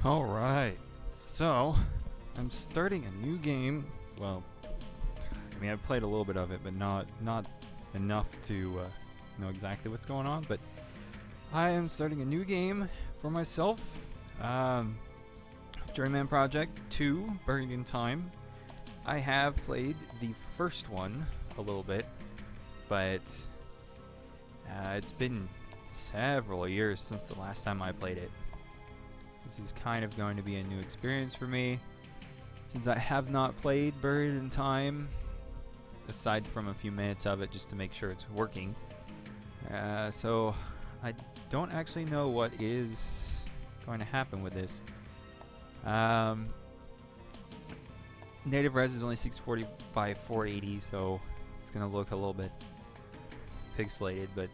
Alright, so I'm starting a new game. Well, I mean, I've played a little bit of it, but not enough to know exactly what's going on. But I am starting a new game for myself. Journeyman Project 2, Buried in Time. I have played the first one a little bit, but it's been several years since the last time I played it. This is kind of going to be a new experience for me, since I have not played Buried in Time, aside from a few minutes of it just to make sure it's working. So I don't actually know what is going to happen with this. Native res is only 640 by 480, so it's going to look a little bit pixelated, but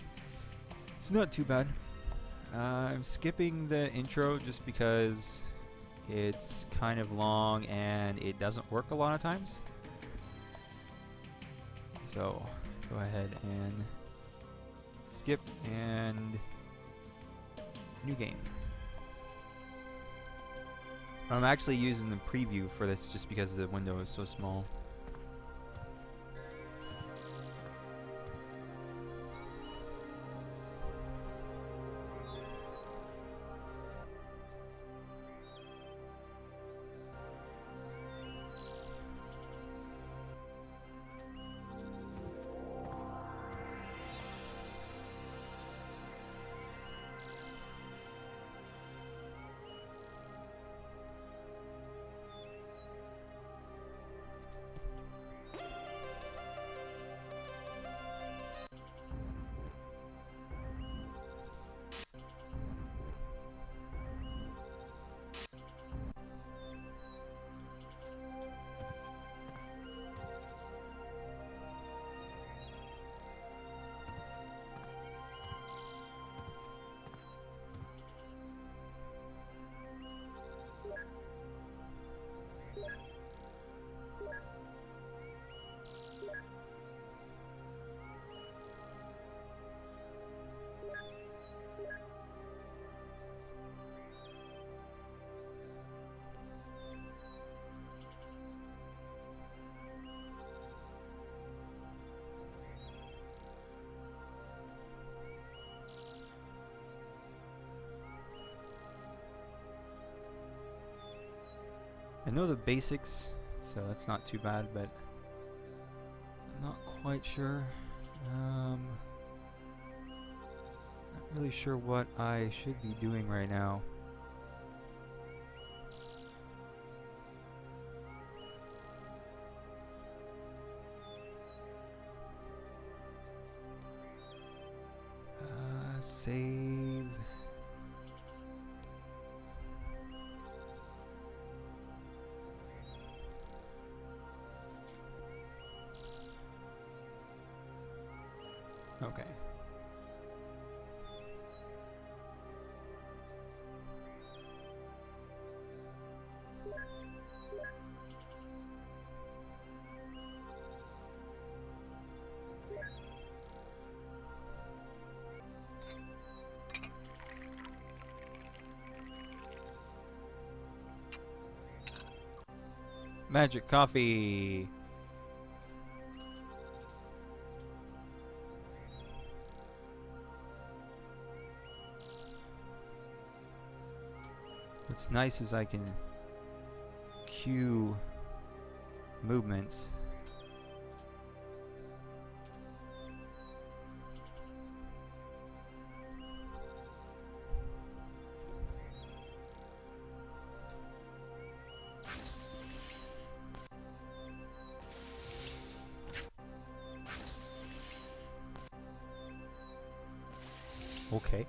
it's not too bad. I'm skipping the intro just because it's kind of long and it doesn't work a lot of times. So go ahead and skip and new game. I'm actually using the preview for this just because the window is so small. I know the basics, so that's not too bad, but I'm not quite sure. Not really sure what I should be doing right now. Save. Okay. Magic coffee. What's nice is I can cue movements. Okay.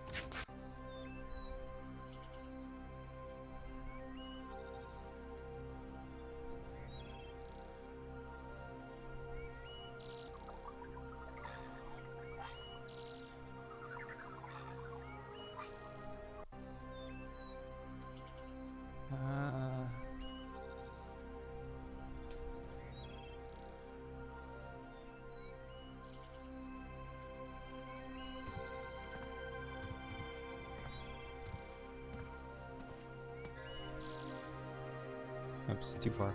Oops, too far.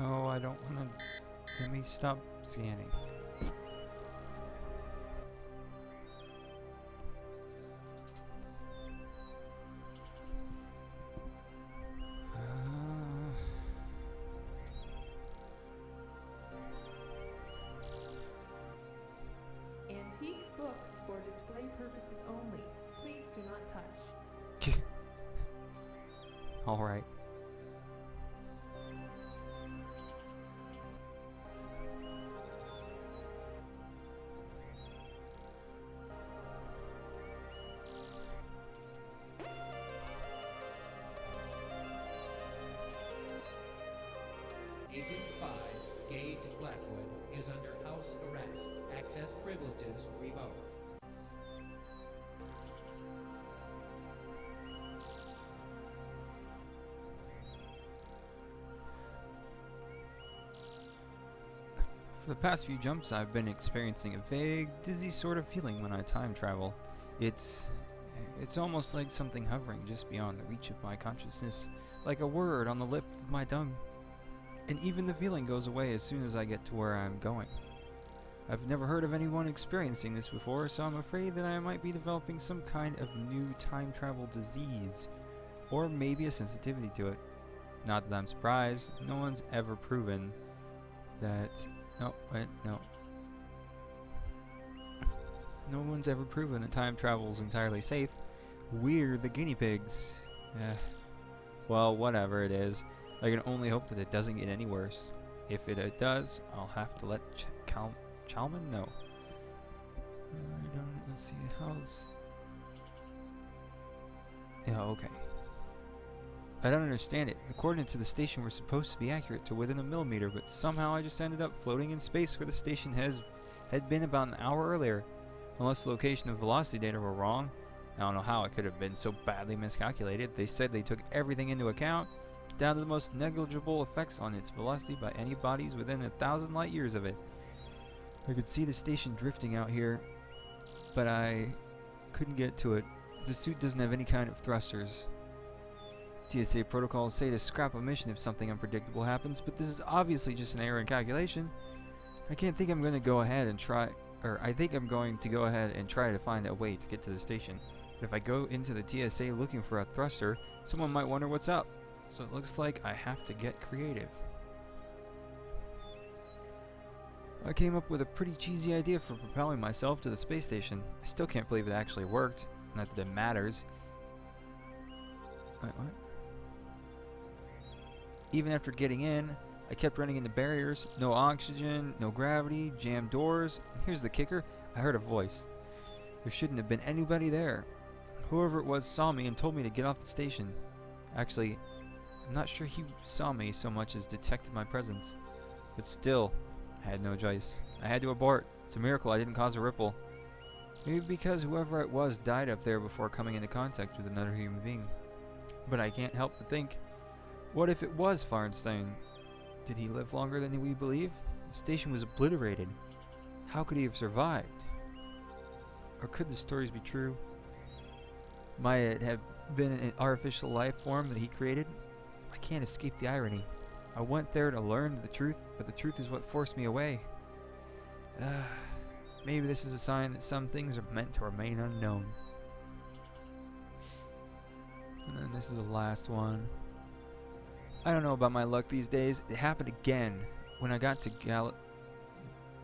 No, I don't want to. Let me stop scanning. Antique books for display purposes only. Please do not touch. All right. Agent 5, Gage Blackwood, is under house arrest. Access privileges revoked. For the past few jumps, I've been experiencing a vague, dizzy sort of feeling when I time travel. It's almost like something hovering just beyond the reach of my consciousness, like a word on the lip of my tongue. And even the feeling goes away as soon as I get to where I'm going. I've never heard of anyone experiencing this before, so I'm afraid that I might be developing some kind of new time travel disease, or maybe a sensitivity to it. Not that I'm surprised, no one's ever proven that... No, wait, no. No one's ever proven that time travel is entirely safe. We're the guinea pigs. Well, whatever it is, I can only hope that it doesn't get any worse. If it does, I'll have to let Chalman know. Let's see, how's... Yeah, okay. I don't understand it. The coordinates of the station were supposed to be accurate to within a millimeter, but somehow I just ended up floating in space where the station had been about an hour earlier. Unless the location of velocity data were wrong. I don't know how it could have been so badly miscalculated. They said they took everything into account, down to the most negligible effects on its velocity by any bodies within 1,000 light years of it. I could see the station drifting out here, but I couldn't get to it. The suit doesn't have any kind of thrusters. TSA protocols say to scrap a mission if something unpredictable happens, but this is obviously just an error in calculation. I think I'm going to go ahead and try to find a way to get to the station. But if I go into the TSA looking for a thruster, someone might wonder what's up. So it looks like I have to get creative. I came up with a pretty cheesy idea for propelling myself to the space station. I still can't believe it actually worked. Not that it matters. Wait, what? Even after getting in, I kept running into barriers. No oxygen, no gravity, jammed doors. Here's the kicker. I heard a voice. There shouldn't have been anybody there. Whoever it was saw me and told me to get off the station. Actually, I'm not sure he saw me so much as detected my presence. But still, I had no choice. I had to abort. It's a miracle I didn't cause a ripple. Maybe because whoever it was died up there before coming into contact with another human being. But I can't help but think, what if it was Farnstein? Did he live longer than we believe? The station was obliterated. How could he have survived? Or could the stories be true? Might it have been an artificial life form that he created? I can't escape the irony. I went there to learn the truth, but the truth is what forced me away. Maybe this is a sign that some things are meant to remain unknown. And then this is the last one. I don't know about my luck these days. It happened again. When I got to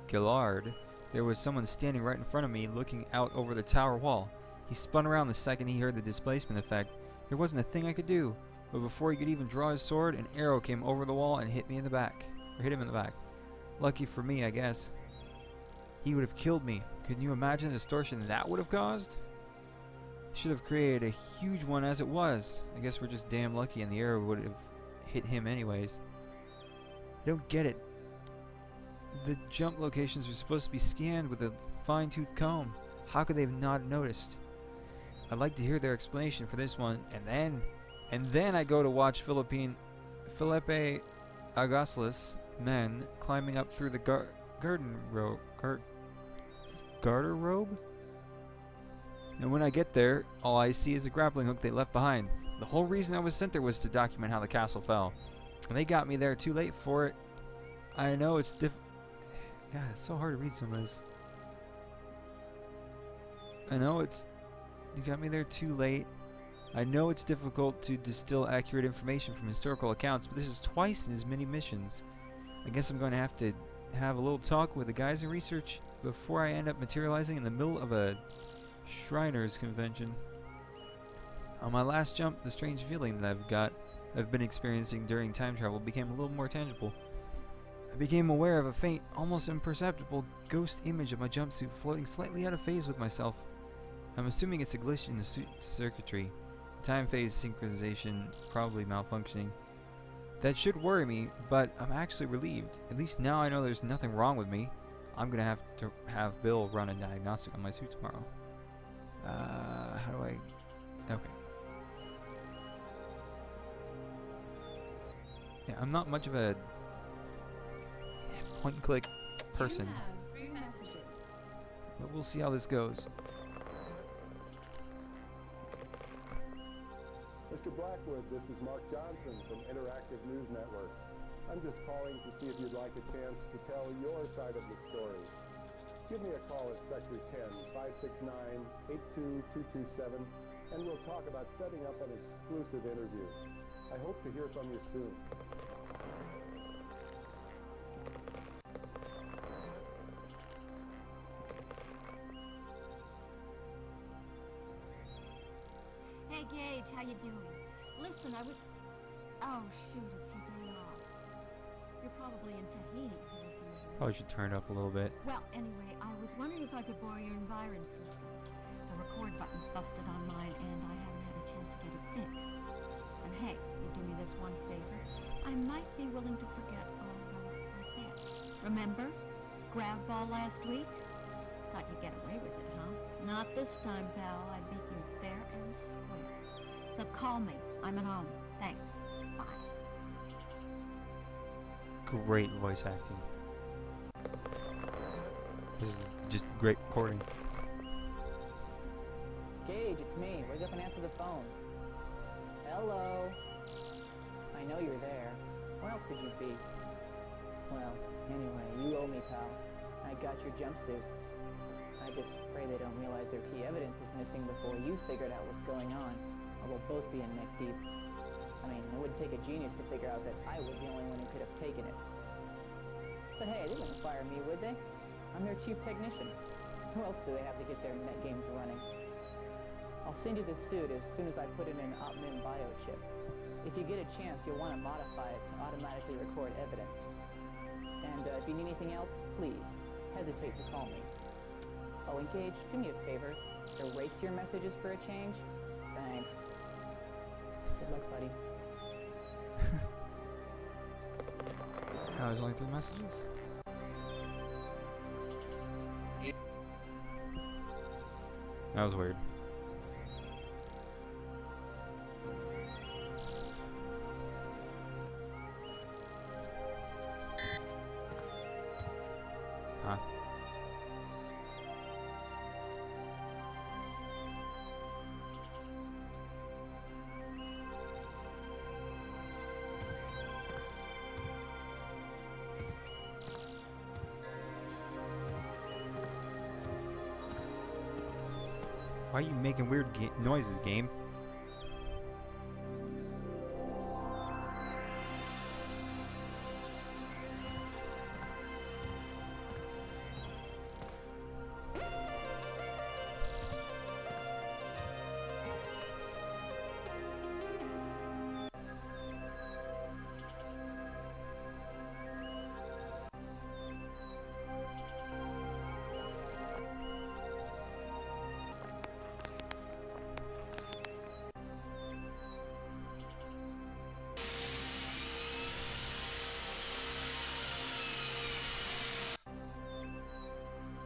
Gillard, there was someone standing right in front of me looking out over the tower wall. He spun around the second he heard the displacement effect. There wasn't a thing I could do. But before he could even draw his sword, an arrow came over the wall and hit him in the back. Lucky for me, I guess. he would have killed me. Can you imagine the distortion that would have caused? Should have created a huge one as it was. I guess we're just damn lucky and the arrow would have hit him anyways. I don't get it. The jump locations are supposed to be scanned with a fine-tooth comb. How could they have not noticed? I'd like to hear their explanation for this one, and then I go to watch Felipe Agoslas men climbing up through the garter robe? And when I get there, all I see is a grappling hook they left behind. The whole reason I was sent there was to document how the castle fell. And they got me there too late for it. I know it's God, it's so hard to read some of this. You got me there too late. I know it's difficult to distill accurate information from historical accounts, but this is twice in as many missions. I guess I'm going to have a little talk with the guys in research before I end up materializing in the middle of a Shriners convention. On my last jump, the strange feeling that I've been experiencing during time travel became a little more tangible. I became aware of a faint, almost imperceptible ghost image of my jumpsuit floating slightly out of phase with myself. I'm assuming it's a glitch in the suit circuitry. Time phase synchronization probably malfunctioning. That should worry me, but I'm actually relieved. At least now I know there's nothing wrong with me. I'm gonna have to have Bill run a diagnostic on my suit tomorrow. How do I... Okay. Yeah, I'm not much of a point-and-click person. You have 3 messages. But we'll see how this goes. Mr. Blackwood, this is Mark Johnson from Interactive News Network. I'm just calling to see if you'd like a chance to tell your side of the story. Give me a call at Sector 10, 569-82227, and we'll talk about setting up an exclusive interview. I hope to hear from you soon. Hey, Gage, how you doing? Listen, Oh, shoot, it's your day off. You're probably in Tahiti, as usual. Probably should turn it up a little bit. Well, anyway, I was wondering if I could borrow your environ system. The record button's busted on mine, and I haven't had a chance to get it fixed. And hey, you do me this one favor? I might be willing to forget all about our bet. Remember? Grab ball last week? Thought you'd get away with it, huh? Not this time, pal. I beat you fair and square. So call me. I'm at home. Thanks. Bye. Great voice acting. This is just great recording. Gage, it's me. Wake up and answer the phone. Hello. I know you're there. Where else could you be? Well, anyway, you owe me, pal. I got your jumpsuit. I just pray they don't realize their key evidence is missing before you figured out what's going on, or we'll both be in neck deep. I mean, it wouldn't take a genius to figure out that I was the only one who could have taken it. But hey, they wouldn't fire me, would they? I'm their chief technician. Who else do they have to get their net games running? I'll send you the suit as soon as I put in an Opmin biochip. If you get a chance, you'll want to modify it to automatically record evidence. And if you need anything else, please, hesitate to call me. Oh, and Gage, do me a favor. Erase your messages for a change. Thanks. Good luck, buddy. There's only 3 messages? That was weird. Huh. Why are you making weird noises, game?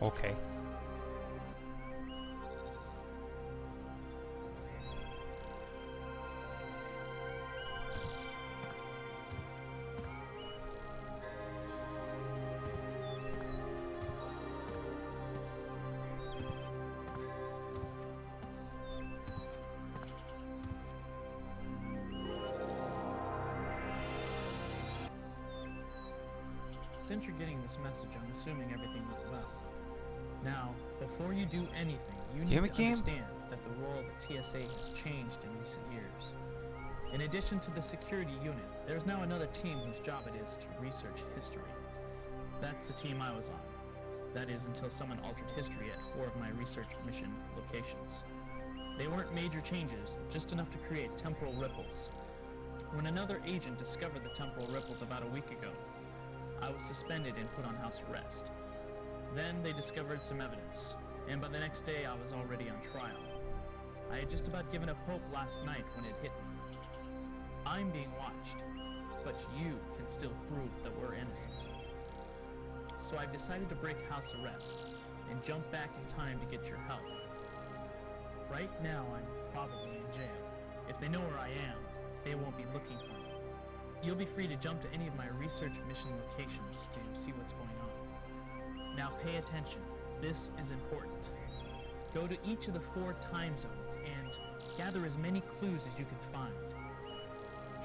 Okay. Since you're getting this message, I'm assuming everything went well. Now, before you do anything, you need Damn to it, game. understand that the role of the TSA has changed in recent years. In addition to the security unit, there's now another team whose job it is to research history. That's the team I was on. That is, until someone altered history at 4 of my research mission locations. They weren't major changes, just enough to create temporal ripples. When another agent discovered the temporal ripples about a week ago, I was suspended and put on house arrest. Then they discovered some evidence, and by the next day I was already on trial. I had just about given up hope last night when it hit me. I'm being watched, but you can still prove that we're innocent. So I've decided to break house arrest and jump back in time to get your help. Right now I'm probably in jail. If they know where I am, they won't be looking for me. You'll be free to jump to any of my research mission locations to see what's going on. Now pay attention. This is important. Go to each of the 4 time zones and gather as many clues as you can find.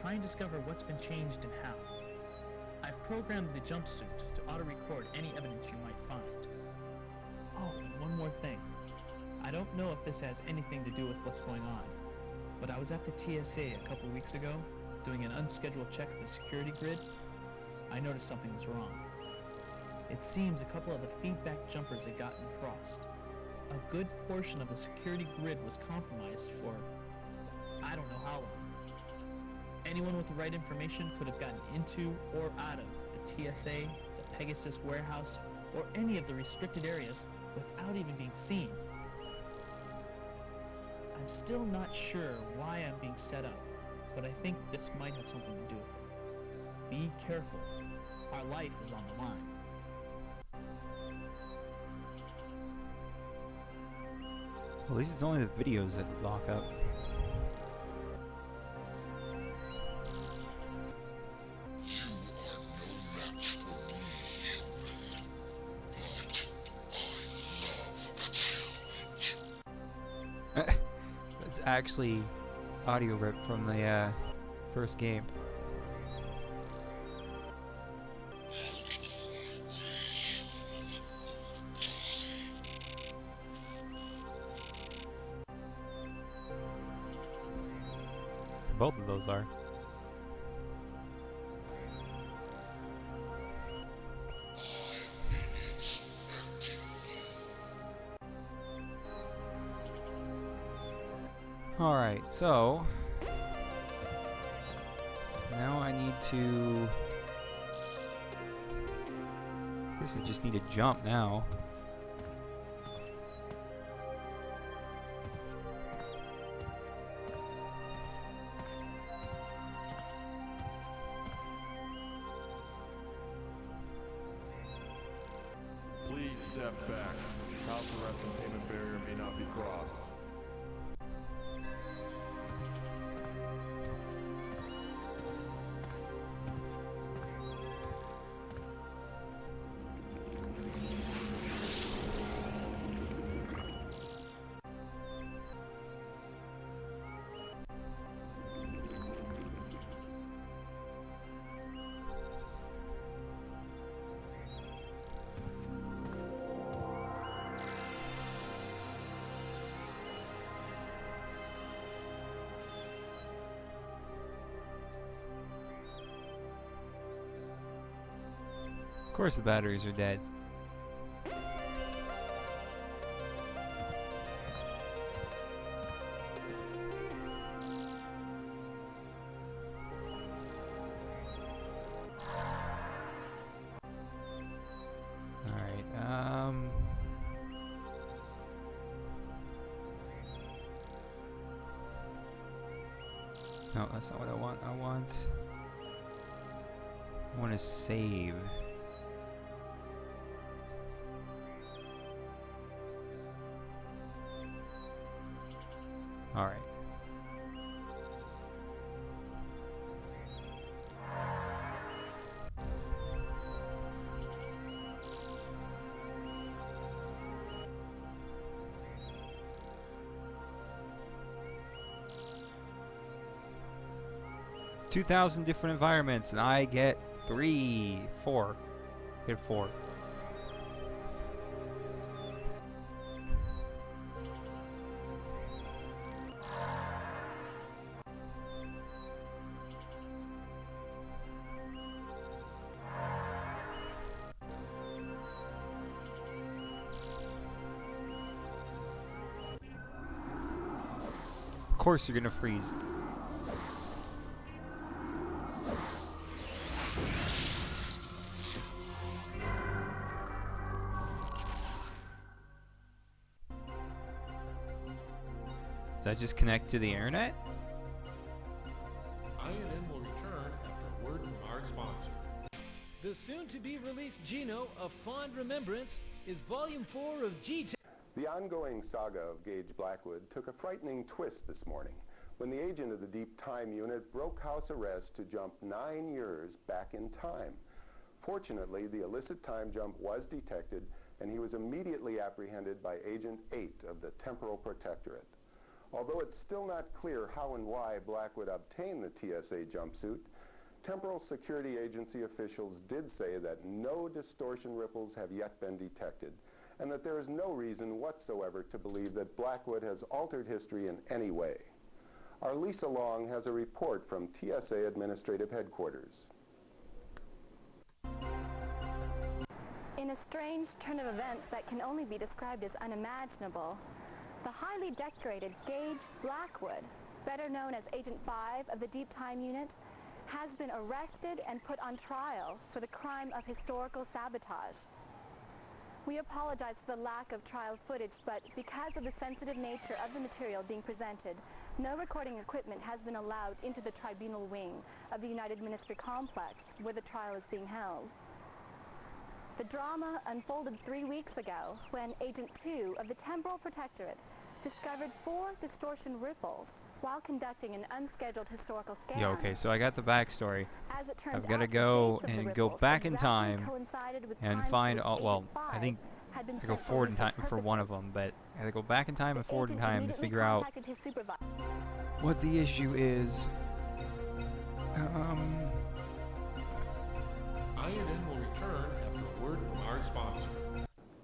Try and discover what's been changed and how. I've programmed the jumpsuit to auto-record any evidence you might find. Oh, and one more thing. I don't know if this has anything to do with what's going on, but I was at the TSA a couple weeks ago doing an unscheduled check of the security grid. I noticed something was wrong. It seems a couple of the feedback jumpers had gotten crossed. A good portion of the security grid was compromised for I don't know how long. Anyone with the right information could have gotten into or out of the TSA, the Pegasus warehouse, or any of the restricted areas without even being seen. I'm still not sure why I'm being set up, but I think this might have something to do with it. Be careful. Our life is on the line. Well, at least it's only the videos that lock up. That's actually audio rip from the first game. Both of those are. Alright, so now I need to, I guess I just need to jump now. Please step back. House arrest and payment barrier may not be crossed. Of course the batteries are dead. Alright, no, that's not what I want. I want to save. Alright. $2,000 different environments, and I get 4. Hit 4. Of course, you're gonna freeze. Does that just connect to the internet? INN will return after a word from our sponsor. The soon-to-be-released Geno, A Fond Remembrance, is Volume 4 of G-10. The ongoing saga of Gage Blackwood took a frightening twist this morning when the agent of the Deep Time Unit broke house arrest to jump 9 years back in time. Fortunately, the illicit time jump was detected, and he was immediately apprehended by Agent 8 of the Temporal Protectorate. Although it's still not clear how and why Blackwood obtained the TSA jumpsuit, Temporal Security Agency officials did say that no distortion ripples have yet been detected, and that there is no reason whatsoever to believe that Blackwood has altered history in any way. Our Lisa Long has a report from TSA Administrative Headquarters. In a strange turn of events that can only be described as unimaginable, the highly decorated Gage Blackwood, better known as Agent 5 of the Deep Time Unit, has been arrested and put on trial for the crime of historical sabotage. We apologize for the lack of trial footage, but because of the sensitive nature of the material being presented, no recording equipment has been allowed into the tribunal wing of the United Ministry Complex where the trial is being held. The drama unfolded 3 weeks ago when Agent 2 of the Temporal Protectorate discovered 4 distortion ripples while conducting an unscheduled historical scan. Yeah, okay, so I got the backstory. As it turns I've got to out, the go dates of the and go ripples back in exactly time coincided with and times find to all, which well, Agent I 5 think had been I go sent forward in research time for one of purposes. them, but I gotta go back in time and The forward in agent time to immediately figure out contacted his supervisor. what the issue is. INN will return after a word from our sponsor.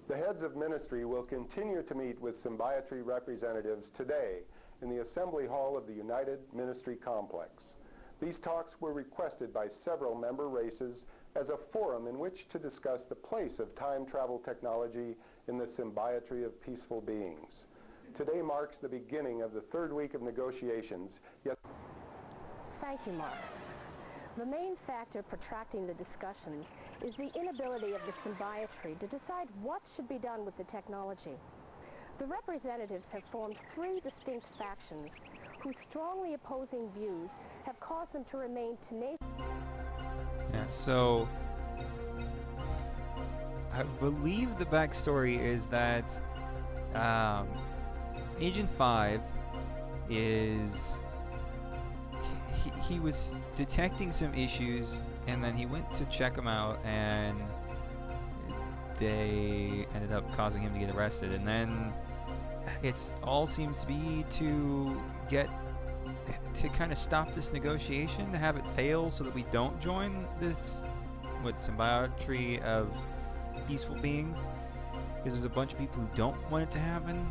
The heads of ministry will continue to meet with Symbiotry representatives today in the Assembly Hall of the United Ministry Complex. These talks were requested by several member races as a forum in which to discuss the place of time travel technology in the symbiotry of peaceful beings. Today marks the beginning of the 3rd week of negotiations, yet Thank you, Mark. The main factor protracting the discussions is the inability of the symbiotry to decide what should be done with the technology. The representatives have formed 3 distinct factions whose strongly opposing views have caused them to remain tenacious. Yeah, so I believe the backstory is that Agent 5 is he was detecting some issues, and then he went to check them out, and they ended up causing him to get arrested. And then it's all seems to be to kind of stop this negotiation, to have it fail so that we don't join this symbiotry of peaceful beings, because there's a bunch of people who don't want it to happen.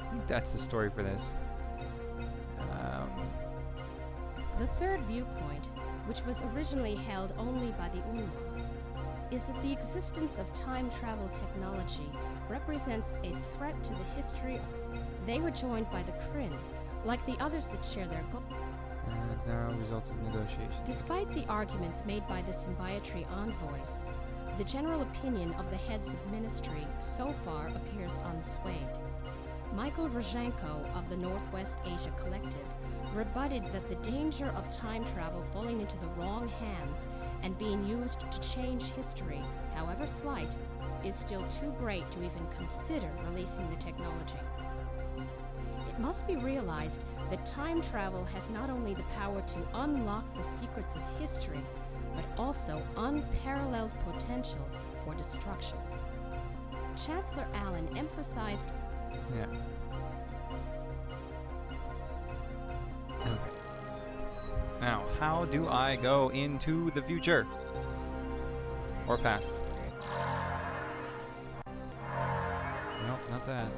I think that's the story for this. The third viewpoint, which was originally held only by the Unwa, is that the existence of time travel technology represents a threat to the history. They were joined by the Kryn, like the others that share their goal. Now results of negotiations. Despite the arguments made by the symbiotry envoys, the general opinion of the heads of ministry so far appears unswayed. Michael Rozhenko of the Northwest Asia Collective rebutted that the danger of time travel falling into the wrong hands and being used to change history, however slight, is still too great to even consider releasing the technology. It must be realized that time travel has not only the power to unlock the secrets of history, but also unparalleled potential for destruction. Chancellor Allen emphasized... Yeah. Okay. Now, how do I go into the future? Or past? Nope, not that.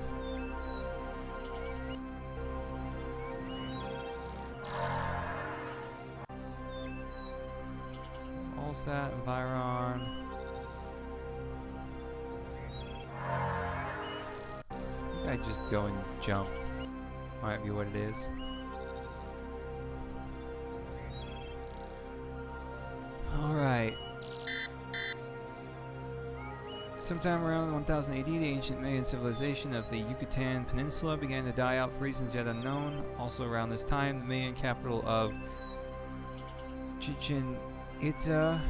All set, Environ. I just go and jump. Might be what it is. Alright. Sometime around 1000 AD, the ancient Mayan civilization of the Yucatan Peninsula began to die out for reasons yet unknown. Also around this time, the Mayan capital of Chichen Itza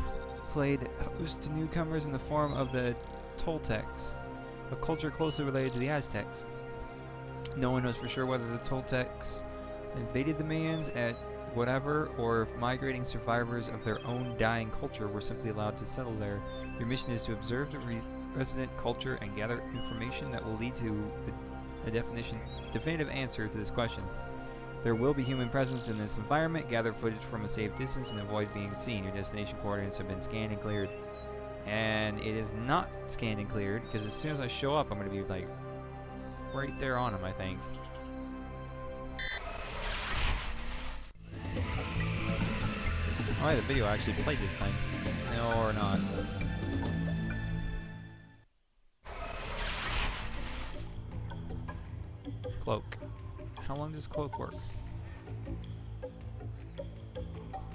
played host to newcomers in the form of the Toltecs, a culture closely related to the Aztecs. No one knows for sure whether the Toltecs invaded the Mayans at whatever, or if migrating survivors of their own dying culture were simply allowed to settle there. Your mission is to observe the resident culture and gather information that will lead to a definitive answer to this question. There will be human presence in this environment. Gather footage from a safe distance and avoid being seen. Your destination coordinates have been scanned and cleared. And it is not scanned and cleared, because as soon as I show up, I'm going to be like right there on him, I think. Alright, the video actually played this time. No, or not. Cloak. How long does cloak work?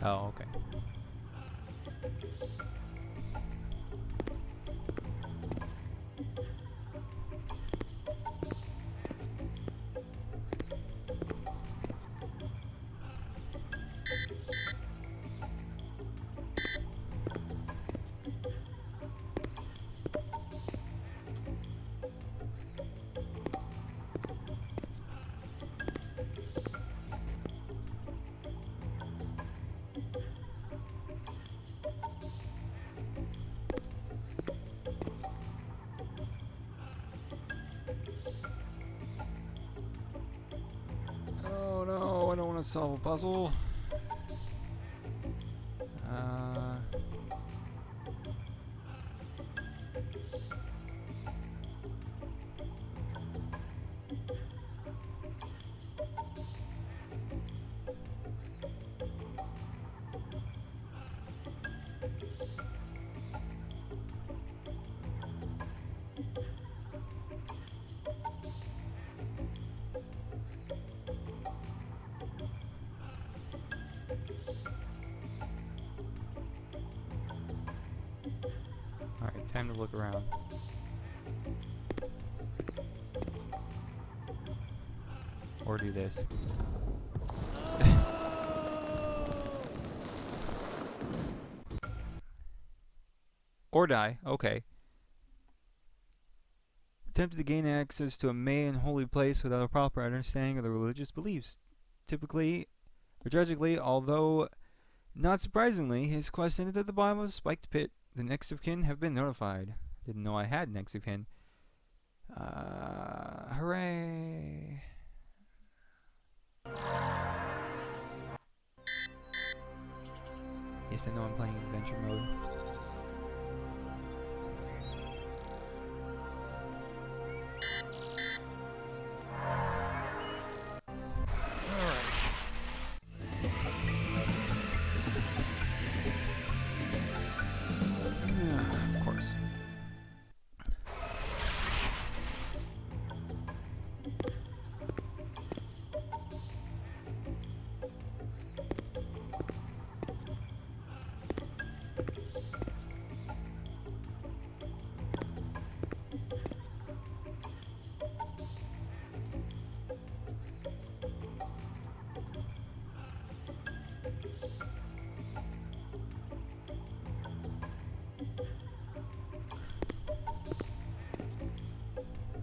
Oh, okay. Oh no, I don't want to solve a puzzle. Alright, time to look around. Or do this. Or die, okay. Attempted to gain access to a Mayan holy place without a proper understanding of the religious beliefs. Typically, or tragically, although not surprisingly, his quest ended at the bottom of a spiked pit. The next of kin have been notified. Didn't know I had next of kin. Hooray! Yes, I know I'm playing adventure mode. Of course.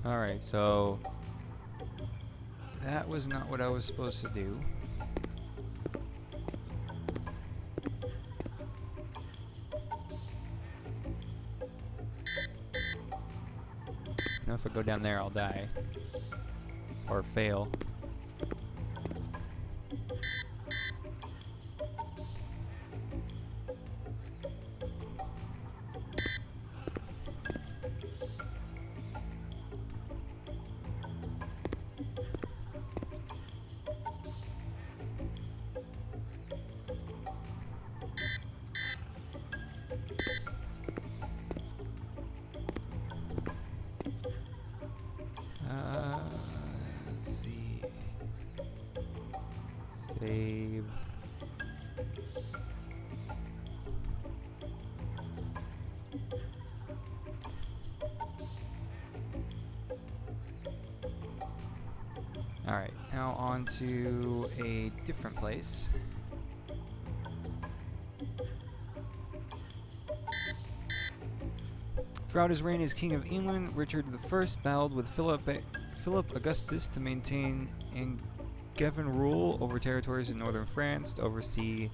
Alright, so That was not what I was supposed to do. Now if I go down there, I'll die. Or fail. Let's see. Save. Alright, now on to a different place. Throughout his reign as King of England, Richard I battled with Philip Augustus to maintain Angevin rule over territories in northern France, to oversee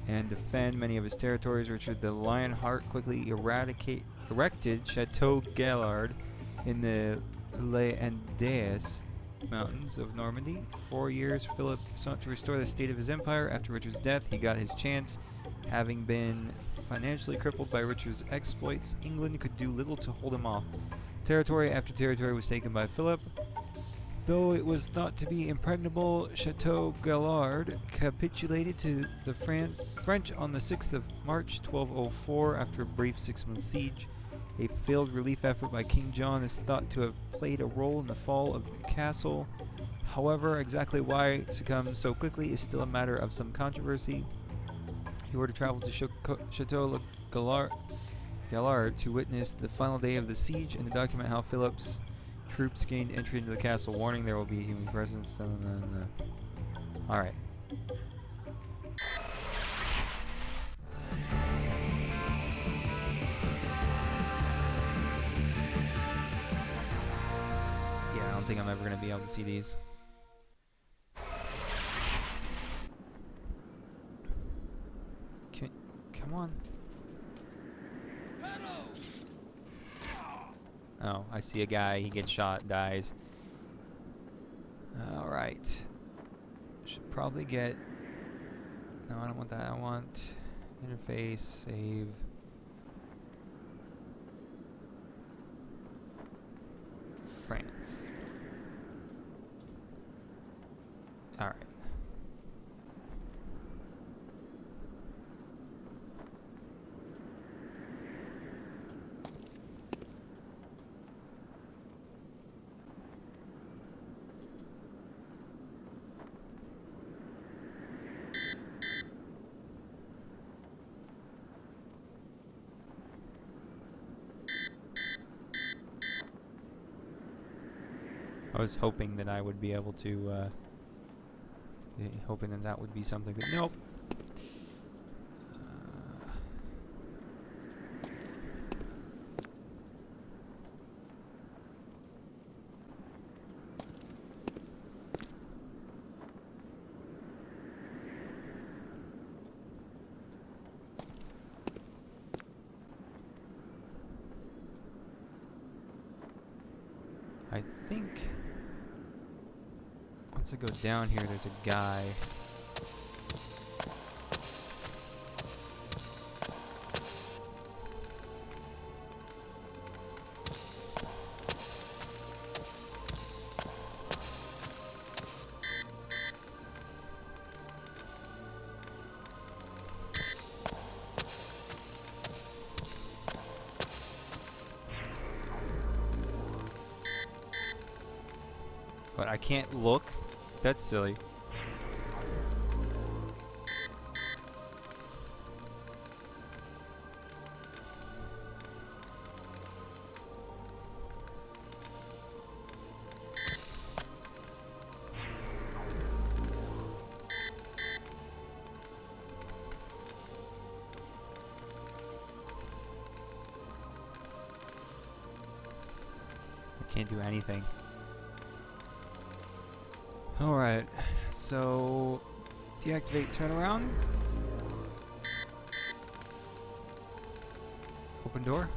and defend many of his territories. Richard the Lionheart quickly erected Chateau Gallard in the Les Andes mountains of Normandy. 4 years, Philip sought to restore the state of his empire. After Richard's death, he got his chance. Having been financially crippled by Richard's exploits, England could do little to hold him off. Territory after territory was taken by Philip. Though it was thought to be impregnable, Chateau Gallard capitulated to the French on the 6th of March 1204 after a brief 6-month siege. A failed relief effort by King John is thought to have played a role in the fall of the castle. However, exactly why it succumbed so quickly is still a matter of some controversy. He ordered to travel to Chateau Gallard to witness the final day of the siege and to document how Philip's troops gained entry into the castle. Warning, there will be a human presence. Alright. Yeah, I don't think I'm ever going to be able to see these. Come on. Oh, I see a guy. He gets shot, dies. Alright. Should probably get... No, I don't want that. I want interface, save. France. Alright. I was hoping that I would be able to, hoping that that would be something, but nope. I think once I go down here, there's a guy. But I can't look. That's silly. I can't do anything. Alright, so deactivate turnaround. Open door.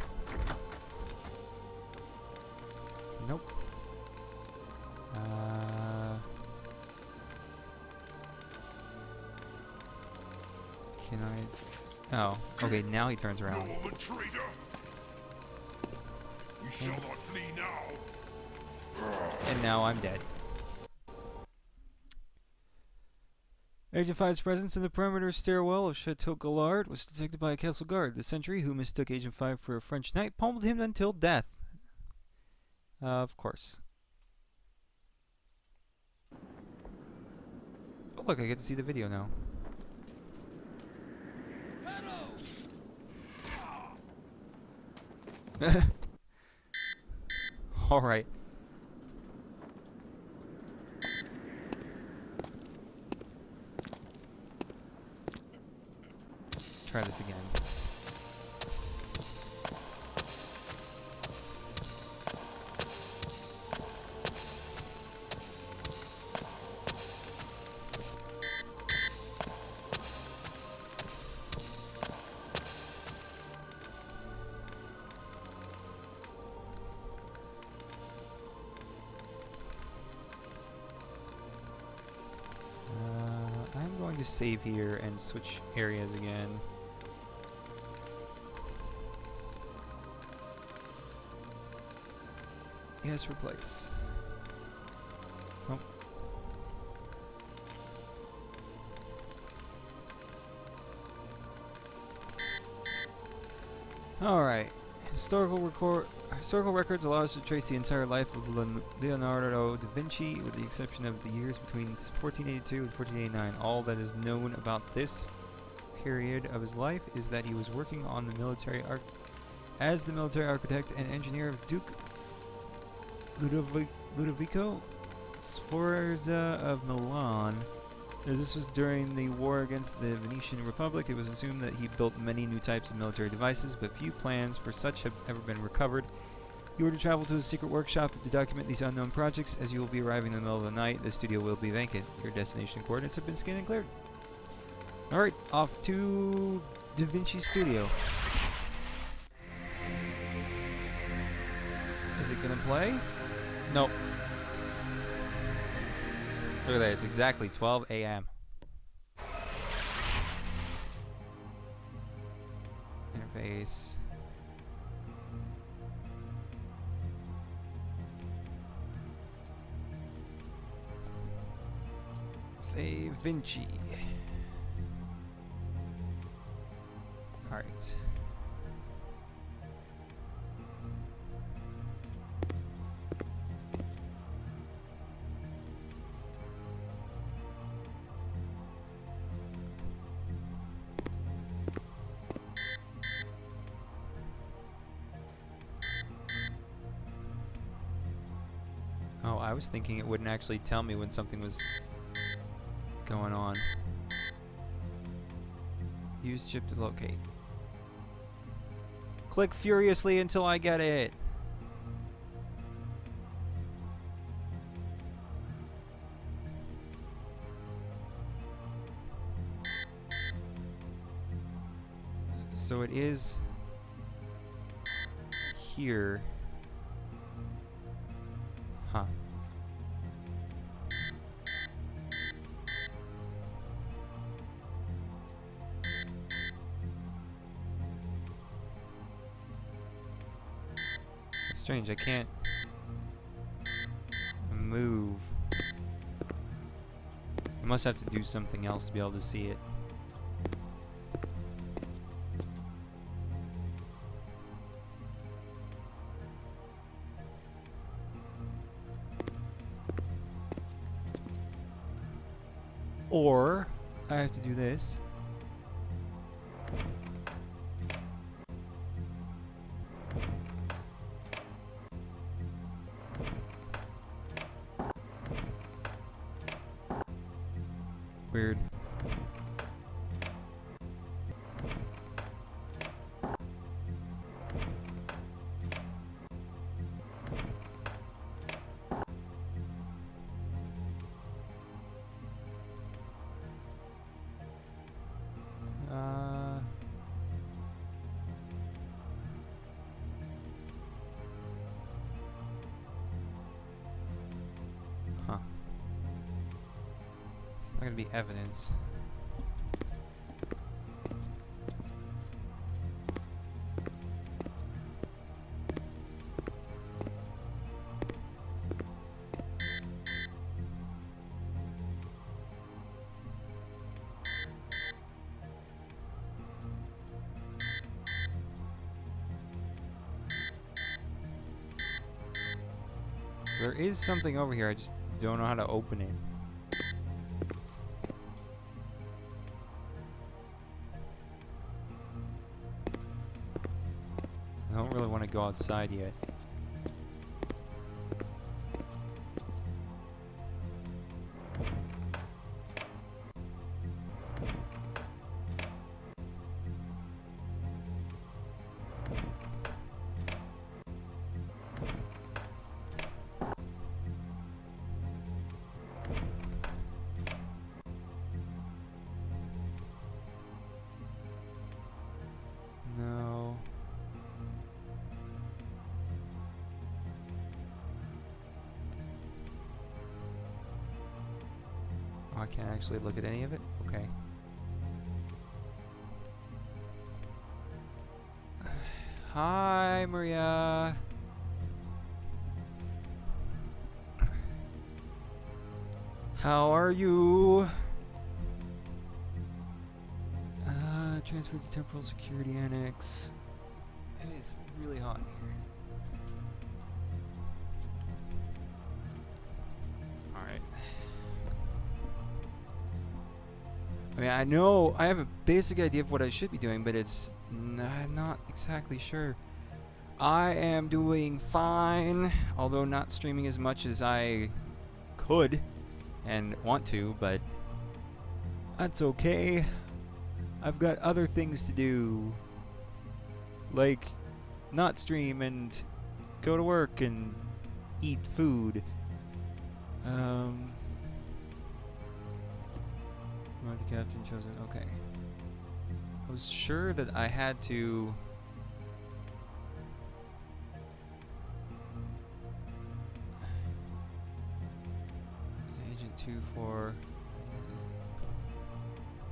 Nope. Can I? Oh, okay, now he turns around. No, the traitor! You shall not flee now! And now I'm dead. Agent 5's presence in the perimeter stairwell of Chateau Gallard was detected by a castle guard. The sentry, who mistook Agent 5 for a French knight, pummeled him until death. Of course. Oh, look, I get to see the video now. Alright. Try this again. I'm going to save here and switch areas again. Yes, replace. Nope. Alright. Historical records allow us to trace the entire life of Leonardo da Vinci, with the exception of the years between 1482 and 1489. All that is known about this period of his life is that he was working on the as the military architect and engineer of Duke Ludovico Sforza of Milan. As this was during the war against the Venetian Republic, it was assumed that he built many new types of military devices, but few plans for such have ever been recovered. You are to travel to his secret workshop to document these unknown projects. As you will be arriving in the middle of the night, the studio will be vacant. Your destination coordinates have been scanned and cleared. Alright, off to Da Vinci Studio. Is it gonna play? Nope. Look at that, it's exactly 12 a.m. Interface. Save Vinci. Alright. Oh, I was thinking it wouldn't actually tell me when something was going on. Use chip to locate. Click furiously until I get it. So it is here. Huh. It's strange, I can't move. I must have to do something else to be able to see it. Or I have to do this. Weird. not gonna be evidence. There is something over here, I just don't know how to open it. I don't really want to go outside yet. No. Oh, I can't actually look at any of it? Okay. Hi, Maria. How are you? Transfer to temporal security annex. It's really hot in here. Alright. I mean, I know I have a basic idea of what I should be doing, but I'm not exactly sure. I am doing fine, although not streaming as much as I could and want to, but that's okay. I've got other things to do, like not stream and go to work and eat food. The captain chosen. Okay. I was sure that I had to. Agent 2-4.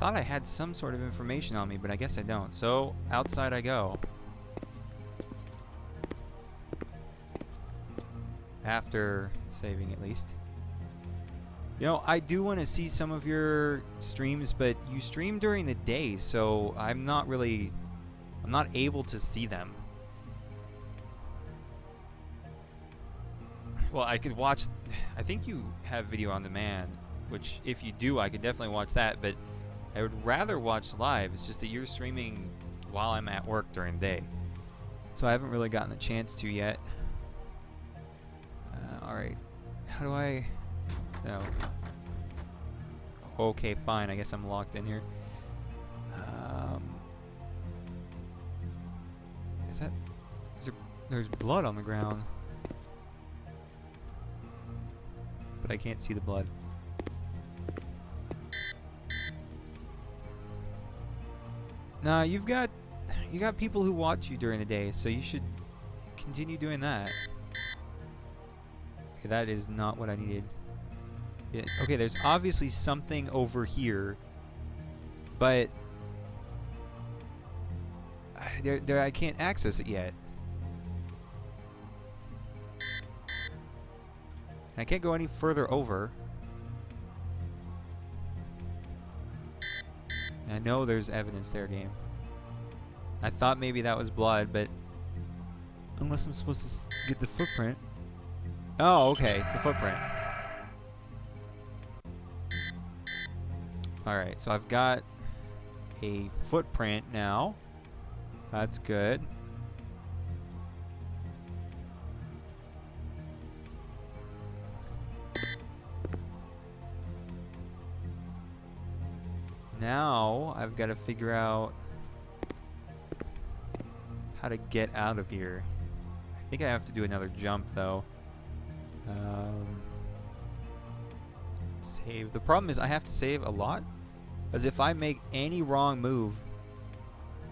Thought I had some sort of information on me, but I guess I don't. So, outside I go. After saving, at least. You know, I do want to see some of your streams, but you stream during the day, so I'm not able to see them. Well, I could watch. I think you have video on demand, which if you do, I could definitely watch that, but I would rather watch live. It's just that you're streaming while I'm at work during the day. So I haven't really gotten a chance to yet. Alright. How do I... No. Okay, fine. I guess I'm locked in here. There's blood on the ground. But I can't see the blood. Nah, you got people who watch you during the day, so you should continue doing that. Okay, that is not what I needed. Yeah, okay, there's obviously something over here, but I can't access it yet. I can't go any further over. I know there's evidence there, game. I thought maybe that was blood, but unless I'm supposed to get the footprint. Oh, okay, it's the footprint. Alright, so I've got a footprint now. That's good. Now, I've got to figure out how to get out of here. I think I have to do another jump, though. Save. The problem is I have to save a lot, as if I make any wrong move,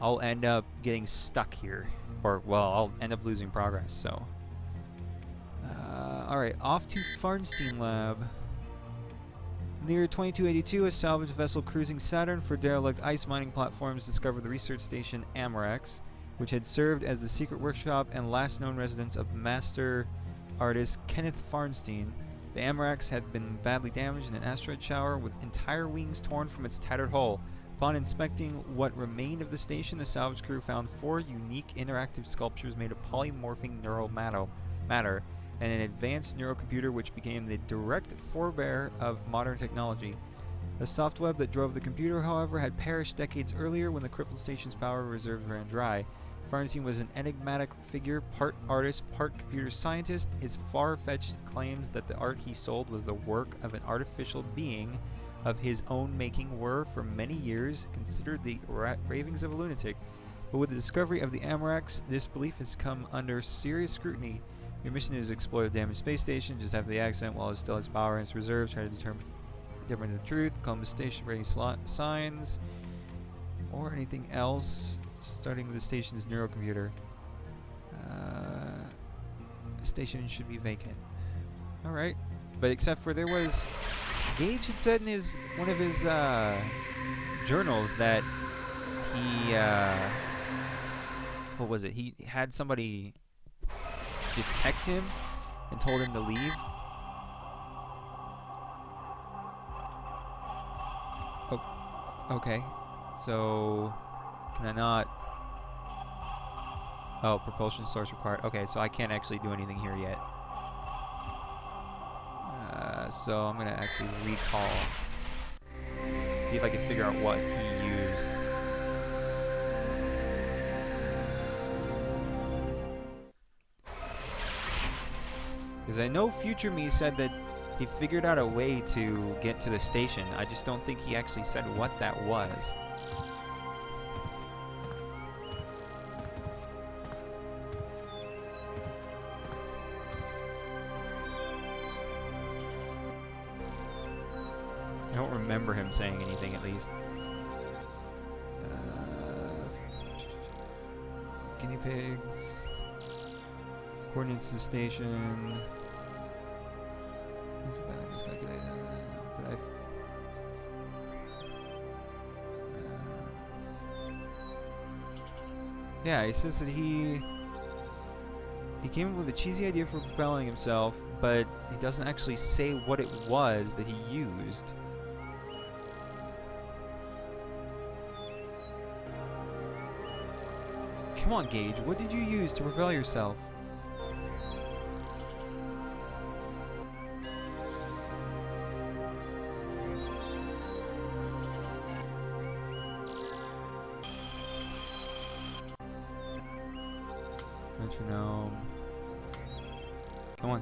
I'll end up getting stuck here. Or, well, I'll end up losing progress, so. Alright, off to Farnstein Lab. In the year 2282, a salvage vessel cruising Saturn for derelict ice mining platforms discovered the research station Amarex, which had served as the secret workshop and last known residence of master artist Kenneth Farnstein. The Amarex had been badly damaged in an asteroid shower, with entire wings torn from its tattered hull. Upon inspecting what remained of the station, the salvage crew found 4 unique interactive sculptures made of polymorphing neural matter and an advanced neurocomputer which became the direct forebear of modern technology. The softweb that drove the computer, however, had perished decades earlier when the crippled station's power reserves ran dry. Farnstein was an enigmatic figure, part artist, part computer scientist. His far-fetched claims that the art he sold was the work of an artificial being of his own making were, for many years, considered the ravings of a lunatic. But with the discovery of the Amarex, this belief has come under serious scrutiny. Your mission is to explore the damaged space station just after the accident while it still has power in its reserves. Try to determine the truth. Columbus Station for any signs or anything else. Starting with the station's neurocomputer. The station should be vacant. Alright. But except for there was... Gage had said in one of his journals that he... what was it? He had somebody detect him and told him to leave. Oh, okay. So... Can I not? Oh, propulsion source required. Okay, so I can't actually do anything here yet. So I'm gonna actually recall. See if I can figure out what he used. Because I know Future Me said that he figured out a way to get to the station. I just don't think he actually said what that was. I don't remember him saying anything, at least. Guinea pigs. Coordinates to the station. Yeah, he says that he came up with a cheesy idea for propelling himself, but he doesn't actually say what it was that he used. Come on, Gage, what did you use to propel yourself? Metronome. Come on.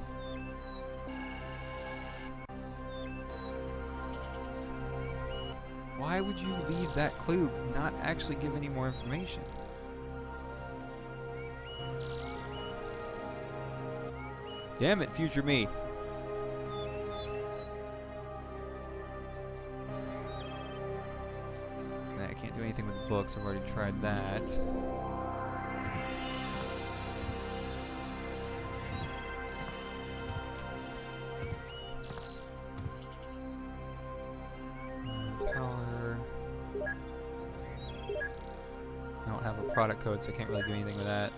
Why would you leave that clue, not actually give any more information? Damn it, Future Me. I can't do anything with books, I've already tried that. Power. I don't have a product code, so I can't really do anything with that.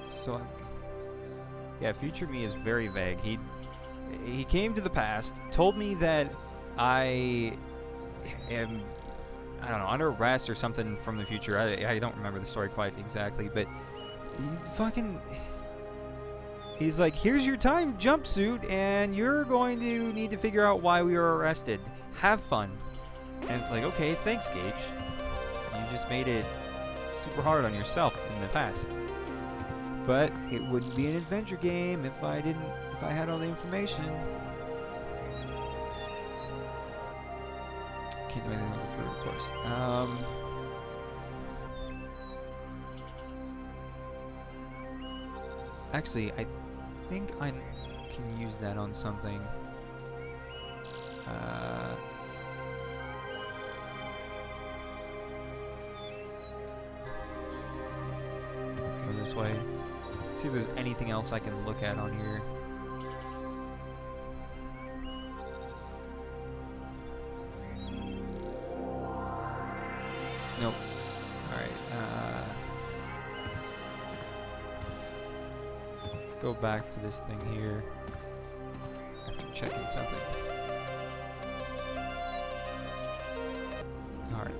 So, yeah, Future Me is very vague. He came to the past, told me that I am, I don't know, under arrest or something from the future. I don't remember the story quite exactly, but he's like, here's your time jumpsuit, and you're going to need to figure out why we were arrested. Have fun. And it's like, okay, thanks, Gage. You just made it super hard on yourself in the past. But it wouldn't be an adventure game if I had all the information. Can't do anything with it, of course. Actually, I think I can use that on something. Go to this way. See if there's anything else I can look at on here. Nope. Alright, go back to this thing here after checking something. Alright.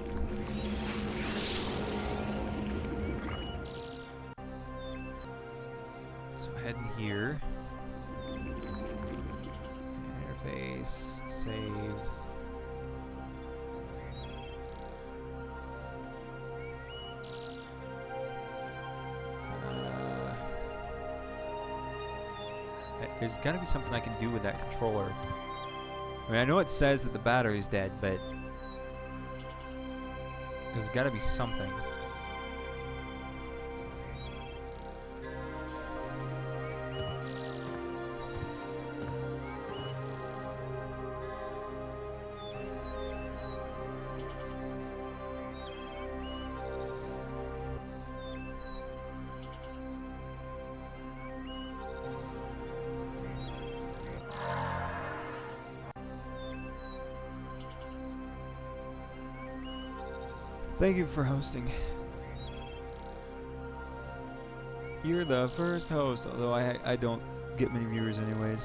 So heading here. Interface, save. There's got to be something I can do with that controller. I mean, I know it says that the battery's dead, but there's got to be something. Thank you for hosting. You're the first host, although I don't get many viewers anyways.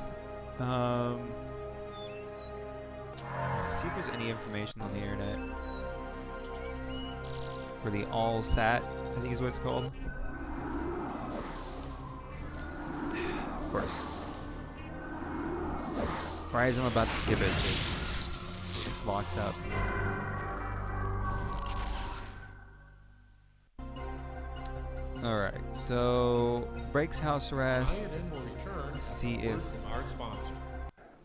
See if there's any information on the internet. For the All-Sat, I think is what it's called. Of course. Right as I'm about to skip it, it locks up. Alright, so breaks house arrest. Let's see if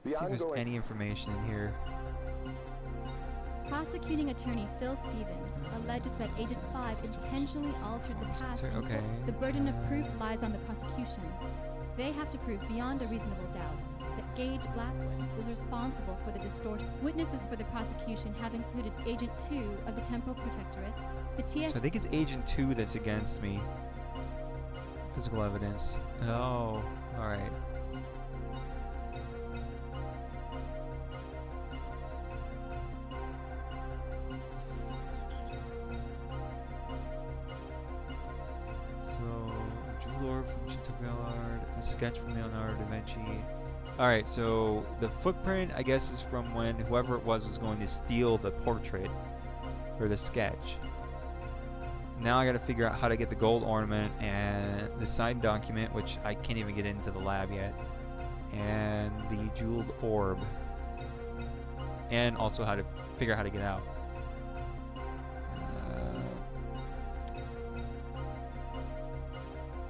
there's any information in here. Prosecuting attorney Phil Stevens alleges that Agent 5 intentionally altered the past. Okay. The burden of proof lies on the prosecution. They have to prove beyond a reasonable doubt that Gage Blackwood was responsible for the distortion. Witnesses for the prosecution have included Agent 2 of the Temporal Protectorate, the TS. So I think it's Agent 2 that's against me. Physical evidence. Oh, alright. So, Jeweler from Chantal, a sketch from Leonardo da Vinci. Alright, so the footprint, I guess, is from when whoever it was going to steal the portrait, or the sketch. Now I gotta figure out how to get the gold ornament and the signed document, which I can't even get into the lab yet, and the jeweled orb, and also how to figure out how to get out.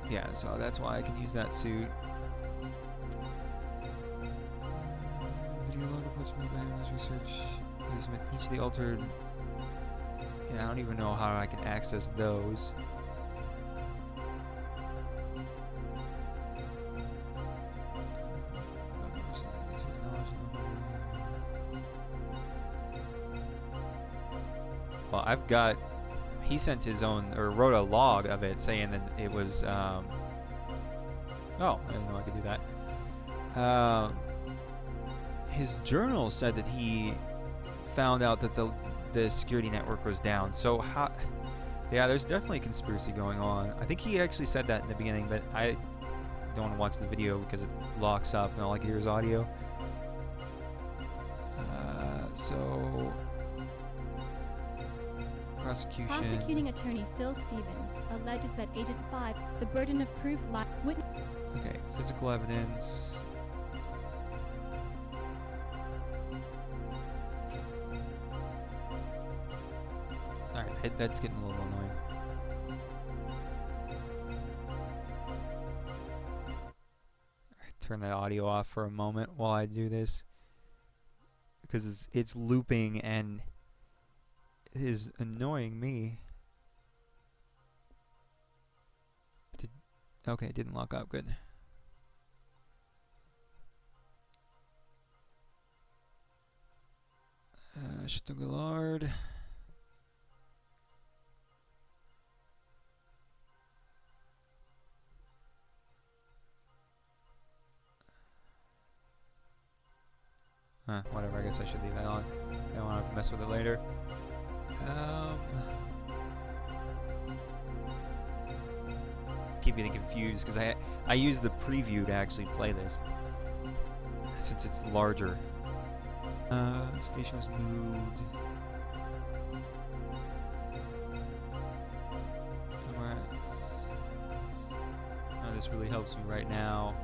Yeah, so that's why I can use that suit. Video log reports from the research. Each of the altered. Yeah, I don't even know how I can access those. Well, I've got. He sent his own, or wrote a log of it saying that it was. Oh, I didn't know I could do that. His journal said that he found out that the security network was down. So how? Yeah, there's definitely a conspiracy going on. I think he actually said that in the beginning, but I don't want to watch the video because it locks up and all I can hear is audio. So Prosecuting attorney Phil Stevens alleges that Agent 5, the burden of proof lies. Okay, physical evidence. Alright, that's getting a little annoying. Turn that audio off for a moment while I do this, because it's looping and it is annoying me. Okay, it didn't lock up. Good. Stuggelard. Whatever, I guess I should leave that on. I don't want to mess with it later. Keep getting confused because I use the preview to actually play this since it's larger. Station was moved. Oh, this really helps me right now.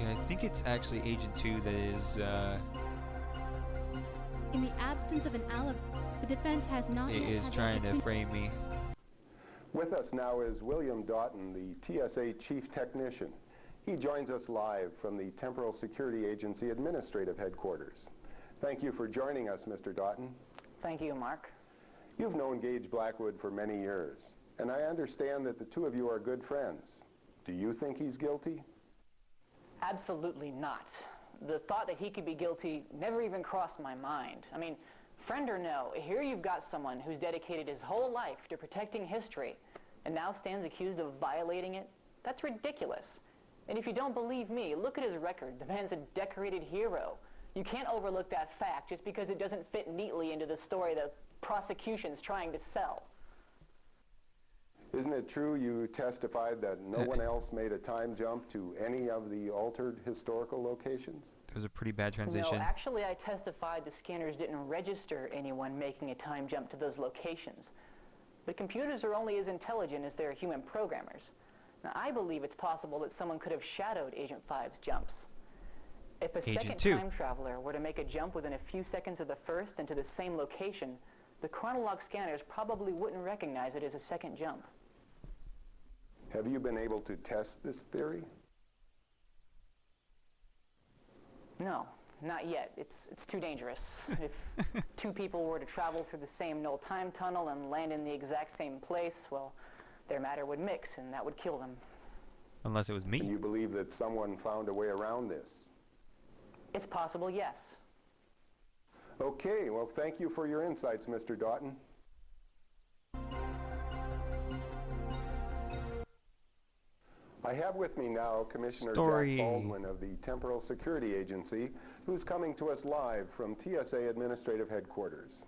I think it's actually Agent 2 that is, In the absence of an alibi, the defense has not yet is had the trying to opportunity- frame me. With us now is William Doughton, the TSA Chief Technician. He joins us live from the Temporal Security Agency Administrative Headquarters. Thank you for joining us, Mr. Doughton. Thank you, Mark. You've known Gage Blackwood for many years, and I understand that the two of you are good friends. Do you think he's guilty? Absolutely not. The thought that he could be guilty never even crossed my mind. I mean, friend or no, here you've got someone who's dedicated his whole life to protecting history and now stands accused of violating it. That's ridiculous. And if you don't believe me, look at his record. The man's a decorated hero. You can't overlook that fact just because it doesn't fit neatly into the story the prosecution's trying to sell. Isn't it true you testified that no one else made a time jump to any of the altered historical locations? It was a pretty bad transition. No, actually I testified the scanners didn't register anyone making a time jump to those locations. But computers are only as intelligent as their human programmers. Now, I believe it's possible that someone could have shadowed Agent 5's jumps. If a second time traveler were to make a jump within a few seconds of the first and to the same location, the chronolog scanners probably wouldn't recognize it as a second jump. Have you been able to test this theory? No, not yet. It's too dangerous. If two people were to travel through the same null time tunnel and land in the exact same place, well, their matter would mix and that would kill them. Unless it was me. And you believe that someone found a way around this? It's possible, yes. Okay, well, thank you for your insights, Mr. Doughton. I have with me now Commissioner Jack Baldwin of the Temporal Security Agency, who's coming to us live from TSA Administrative Headquarters.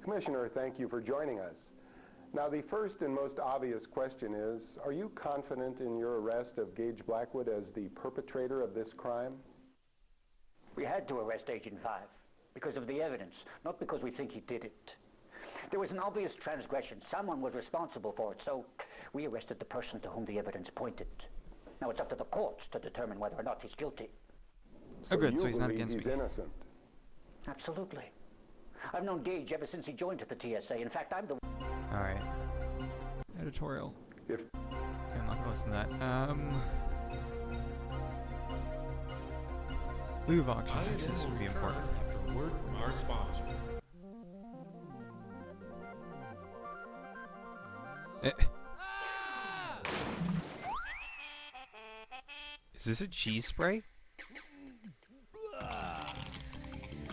Commissioner, thank you for joining us. Now, the first and most obvious question is, are you confident in your arrest of Gage Blackwood as the perpetrator of this crime? We had to arrest Agent 5 because of the evidence, not because we think he did it. There was an obvious transgression. Someone was responsible for it, so we arrested the person to whom the evidence pointed. Now it's up to the courts to determine whether or not he's guilty. So good, so he's not against me. He's innocent. Absolutely. I've known Gage ever since he joined the TSA. In fact, I'm the... All right. Editorial. Yeah, I'm not gonna listen to that. Move auction access would be important. After a word from our sponsor. Is this a cheese spray?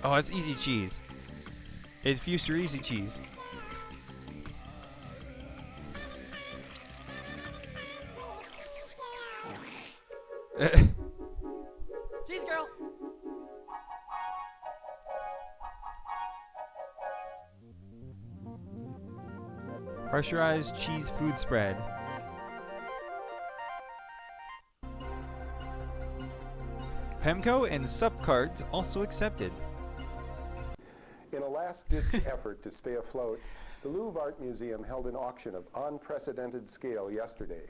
Oh, it's easy cheese. It's Fuster Easy Cheese. Cheese girl. Pressurized cheese food spread. Pemco and sub cards also accepted. In a last-ditch effort to stay afloat, the Louvre Art Museum held an auction of unprecedented scale yesterday.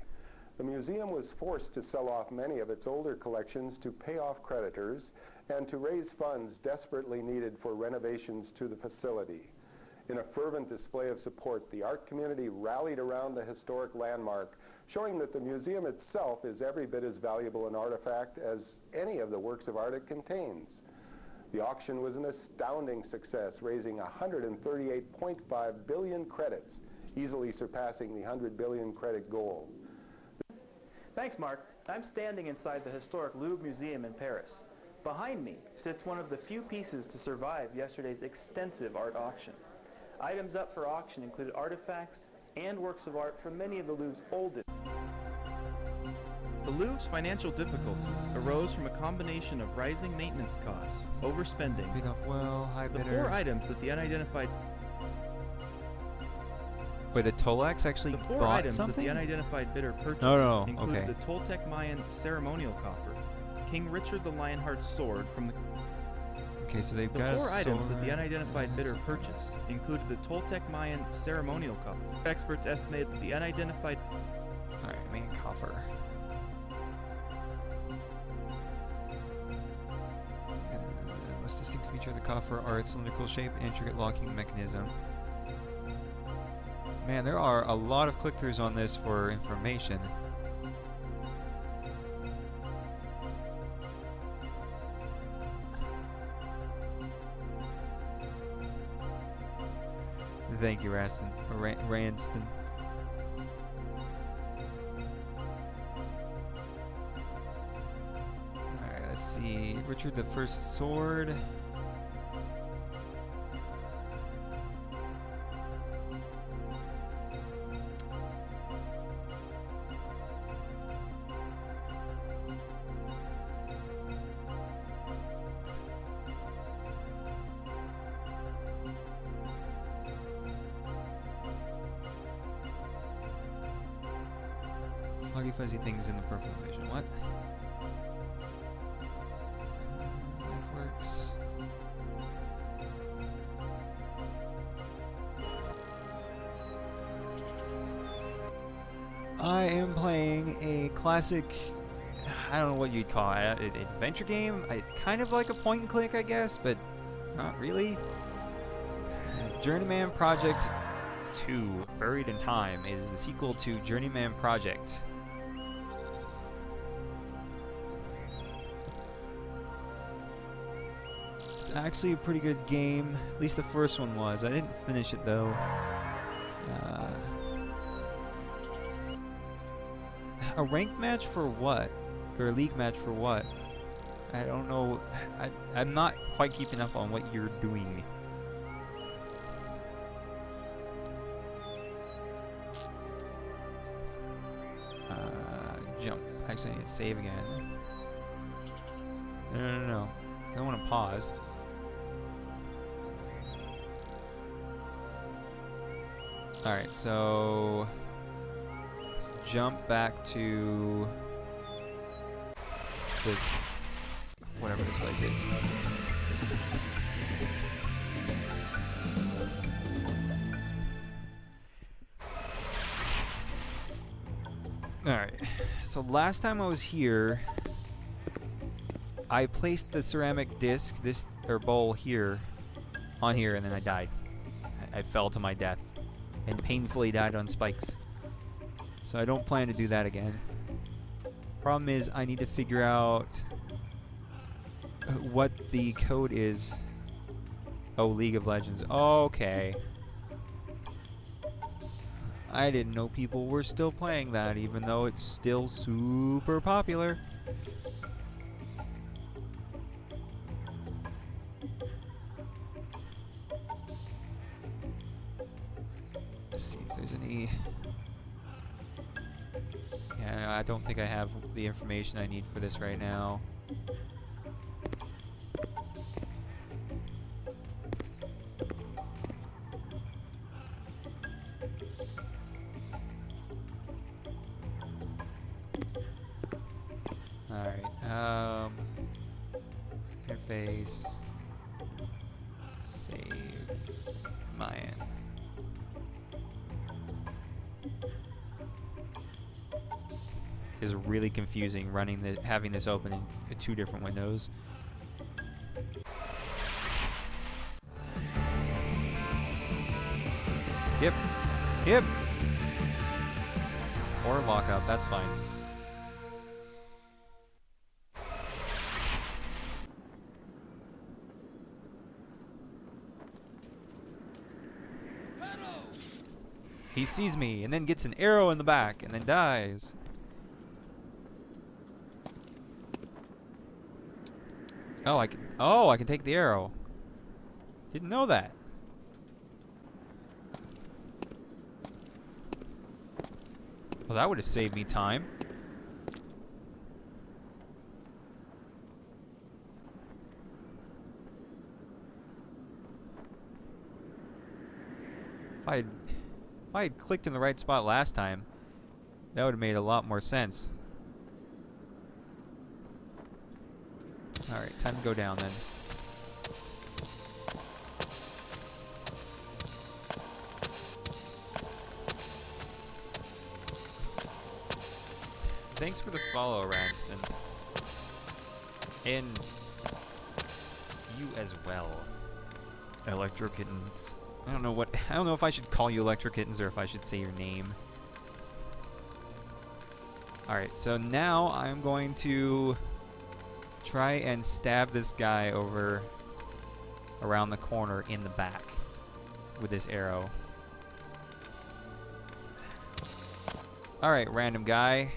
The museum was forced to sell off many of its older collections to pay off creditors and to raise funds desperately needed for renovations to the facility. In a fervent display of support, the art community rallied around the historic landmark, showing that the museum itself is every bit as valuable an artifact as any of the works of art it contains. The auction was an astounding success, raising 138.5 billion credits, easily surpassing the 100 billion credit goal. Thanks, Mark. I'm standing inside the historic Louvre Museum in Paris. Behind me sits one of the few pieces to survive yesterday's extensive art auction. Items up for auction included artifacts and works of art from many of the Louvre's oldest. The Louvre's financial difficulties arose from a combination of rising maintenance costs, overspending, Paid off well, high the bidder. 4 items that the unidentified Wait, the Tolax actually The 4 bought items something? that the unidentified bidder purchased No, included okay. the Toltec Mayan ceremonial coffer, King Richard the Lionheart's sword from the Okay, so they've The got 4 a items that sword. the unidentified bidder purchased included the Toltec Mayan ceremonial coffer. Experts estimate that the unidentified Alright, main coffer. Most distinct feature of the coffer are its cylindrical shape and intricate locking mechanism. Man, there are a lot of click-throughs on this for information. Thank you, Ranston. Ranston. Alright, let's see. Richard the First sword. Foggy fuzzy things in the peripheral vision. What? Life works. I am playing a classic, I don't know what you'd call it, an adventure game. Kind of like a point and click, I guess, but not really. Journeyman Project 2, Buried in Time, is the sequel to Journeyman Project. It's actually a pretty good game. At least the first one was. I didn't finish it though. A ranked match for what? Or a league match for what? I don't know. I'm not quite keeping up on what you're doing. Jump. Actually, I need to save again. No. I don't want to pause. Alright, so let's jump back to the whatever this place is. Alright, so last time I was here, I placed the ceramic disc, or bowl here, on here, and then I died. I fell to my death, and painfully died on spikes. So I don't plan to do that again. Problem is, I need to figure out what the code is. Oh, League of Legends. Okay. I didn't know people were still playing that, even though it's still super popular. Let's see if there's any... Yeah, I don't think I have the information I need for this right now. Alright, interface, save, Mayan. Is really confusing having this open in 2 different windows. Skip. Or lockup, that's fine. He sees me and then gets an arrow in the back and then dies. Oh, I can take the arrow. Didn't know that. Well, that would have saved me time. If I had clicked in the right spot last time, that would have made a lot more sense. Alright, time to go down then. Thanks for the follow, Ranston. And you as well, Electro Kittens. I don't know if I should call you Electro Kittens or if I should say your name. Alright, so now I'm going to try and stab this guy over around the corner in the back with this arrow. Alright, random guy.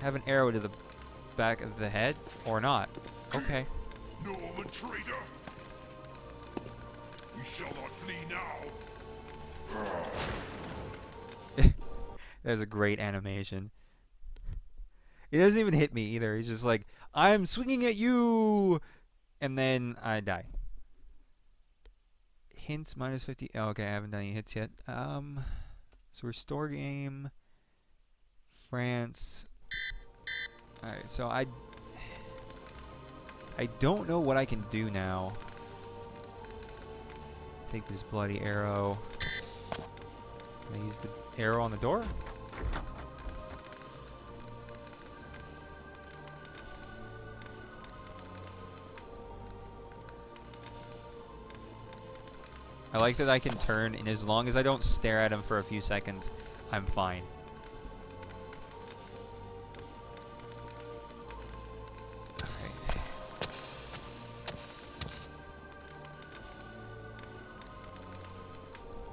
Have an arrow to the back of the head or not. Okay. Norman traitor! You shall not flee now! That's a great animation. He doesn't even hit me either. He's just like, I'm swinging at you! And then I die. Hints minus 50. Oh, okay, I haven't done any hits yet. So restore game. France. Alright, so I don't know what I can do now. Take this bloody arrow. Can I use the arrow on the door? I like that I can turn, and as long as I don't stare at him for a few seconds, I'm fine. Alright.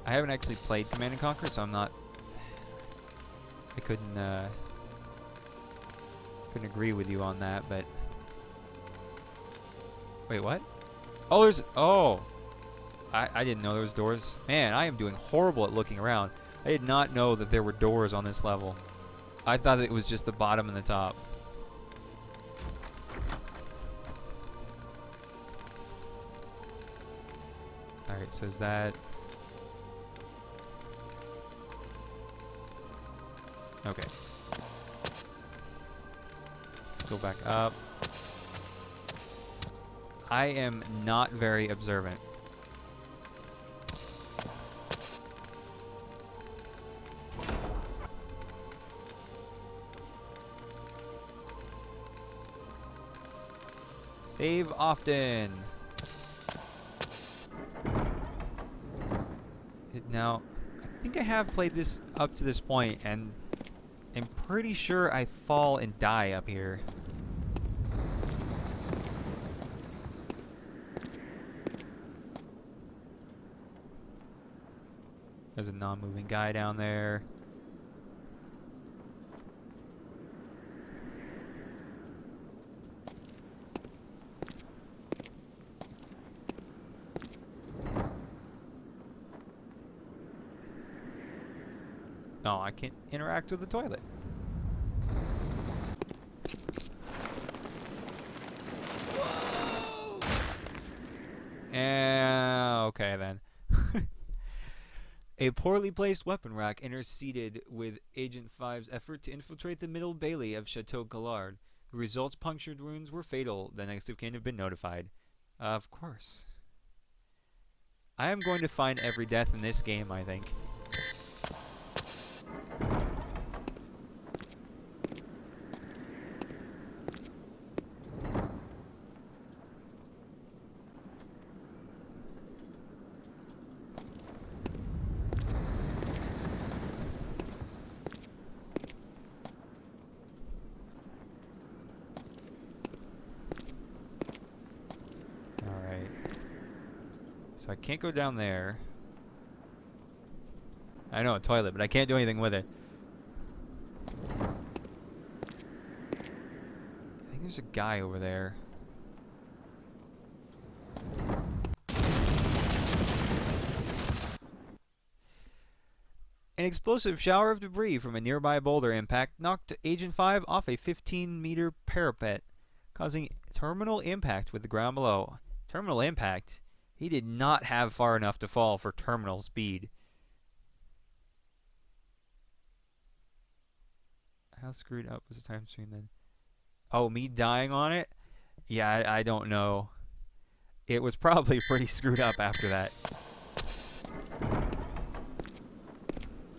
I haven't actually played Command & Conquer, so I couldn't agree with you on that, but... Wait, what? Oh, I didn't know there was doors. Man, I am doing horrible at looking around. I did not know that there were doors on this level. I thought it was just the bottom and the top. Alright, so is that... Okay. Let's go back up. I am not very observant. Save often. Now, I think I have played this up to this point, and I'm pretty sure I fall and die up here. There's a non-moving guy down there. No, I can't interact with the toilet. Okay then. A poorly placed weapon rack interceded with Agent 5's effort to infiltrate the middle bailey of Chateau Gallard. The results: punctured wounds were fatal. The next of kin have been notified. Of course. I am going to find every death in this game, I think. So I can't go down there. I know a toilet, but I can't do anything with it. I think there's a guy over there. An explosive shower of debris from a nearby boulder impact knocked Agent 5 off a 15-meter parapet, causing terminal impact with the ground below. Terminal impact? He did not have far enough to fall for terminal speed. How screwed up was the time stream then? Oh, me dying on it? Yeah, I don't know. It was probably pretty screwed up after that.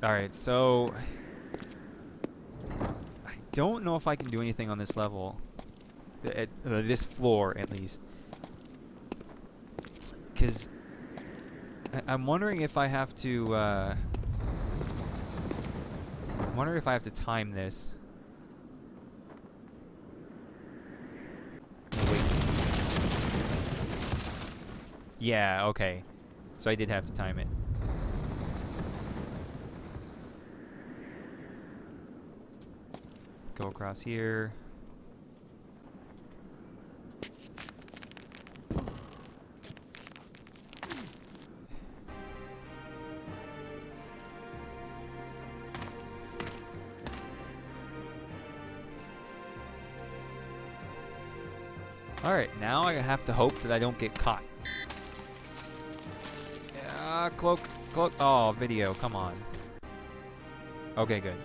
Alright, so I don't know if I can do anything on this level. This floor, at least. Because I'm wondering if I have to, I'm wondering if I have to time this. Oh, wait. Yeah, okay. So I did have to time it. Go across here. Alright, now I have to hope that I don't get caught. Cloak. Oh, video, come on. Okay, good.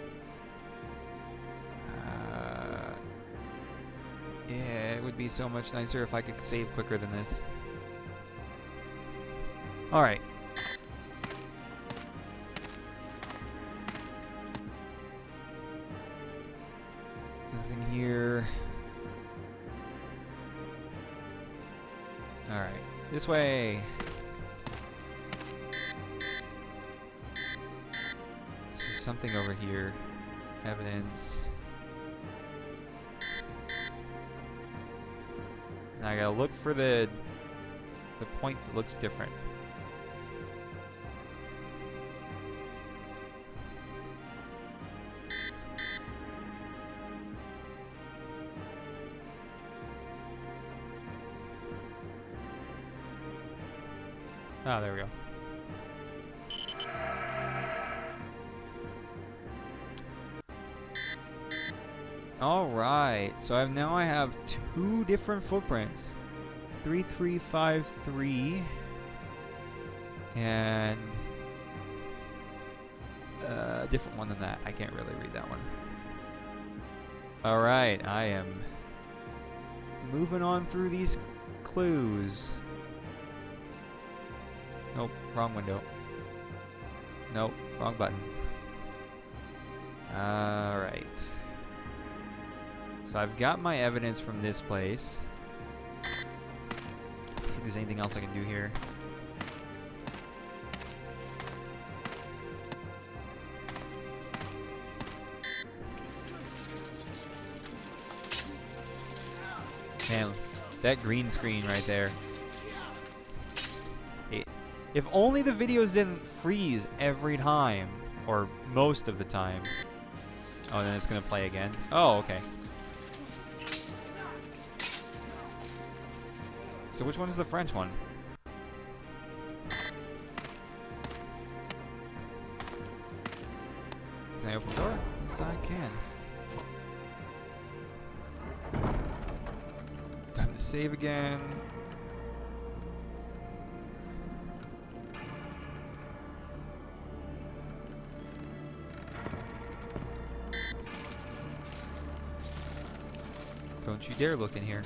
Yeah, it would be so much nicer if I could save quicker than this. Alright. Nothing here. Alright. This way. There's something over here. Evidence. And I gotta look for the point that looks different. Ah, there we go. Alright, so now I have two different footprints. 3353 and a different one than that. I can't really read that one. Alright, I am moving on through these clues. Nope, wrong window. Nope, wrong button. Alright. So I've got my evidence from this place. Let's see if there's anything else I can do here. Man, that green screen right there. If only the videos didn't freeze every time, or most of the time. Oh, then it's gonna play again. Oh, okay. So which one's the French one? Can I open the door? Yes, I can. Time to save again. Don't you dare look in here.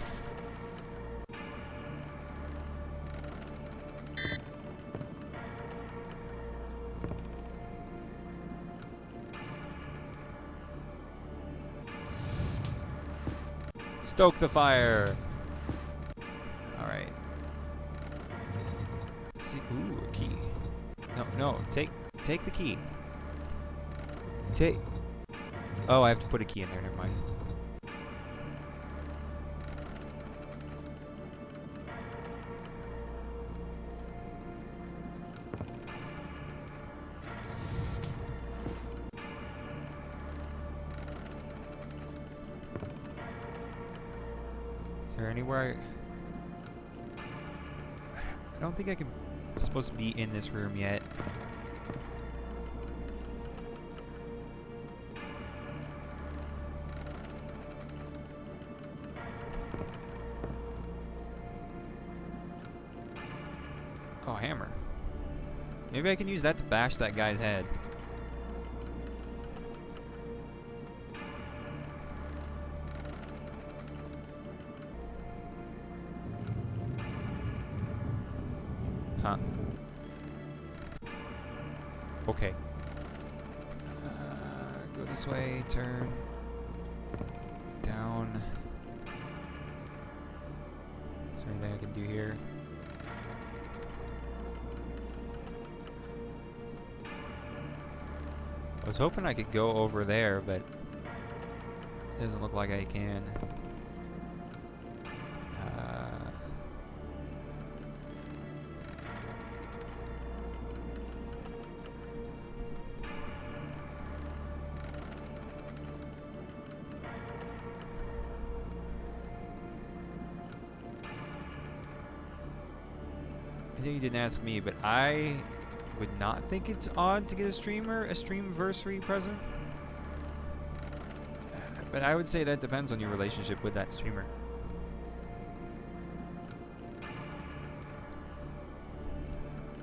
Stoke the fire. All right. Let's see. Ooh, a key. No. Take the key. Oh, I have to put a key in there. Never mind. Is there anywhere I don't think I'm supposed to be in this room yet. hammer. Maybe I can use that to bash that guy's head. Huh. Okay. Go this way, turn. Down. Is there anything I can do here? I was hoping I could go over there, but it doesn't look like I can. I know you didn't ask me, but I would not think it's odd to get a streamversary present. But I would say that depends on your relationship with that streamer.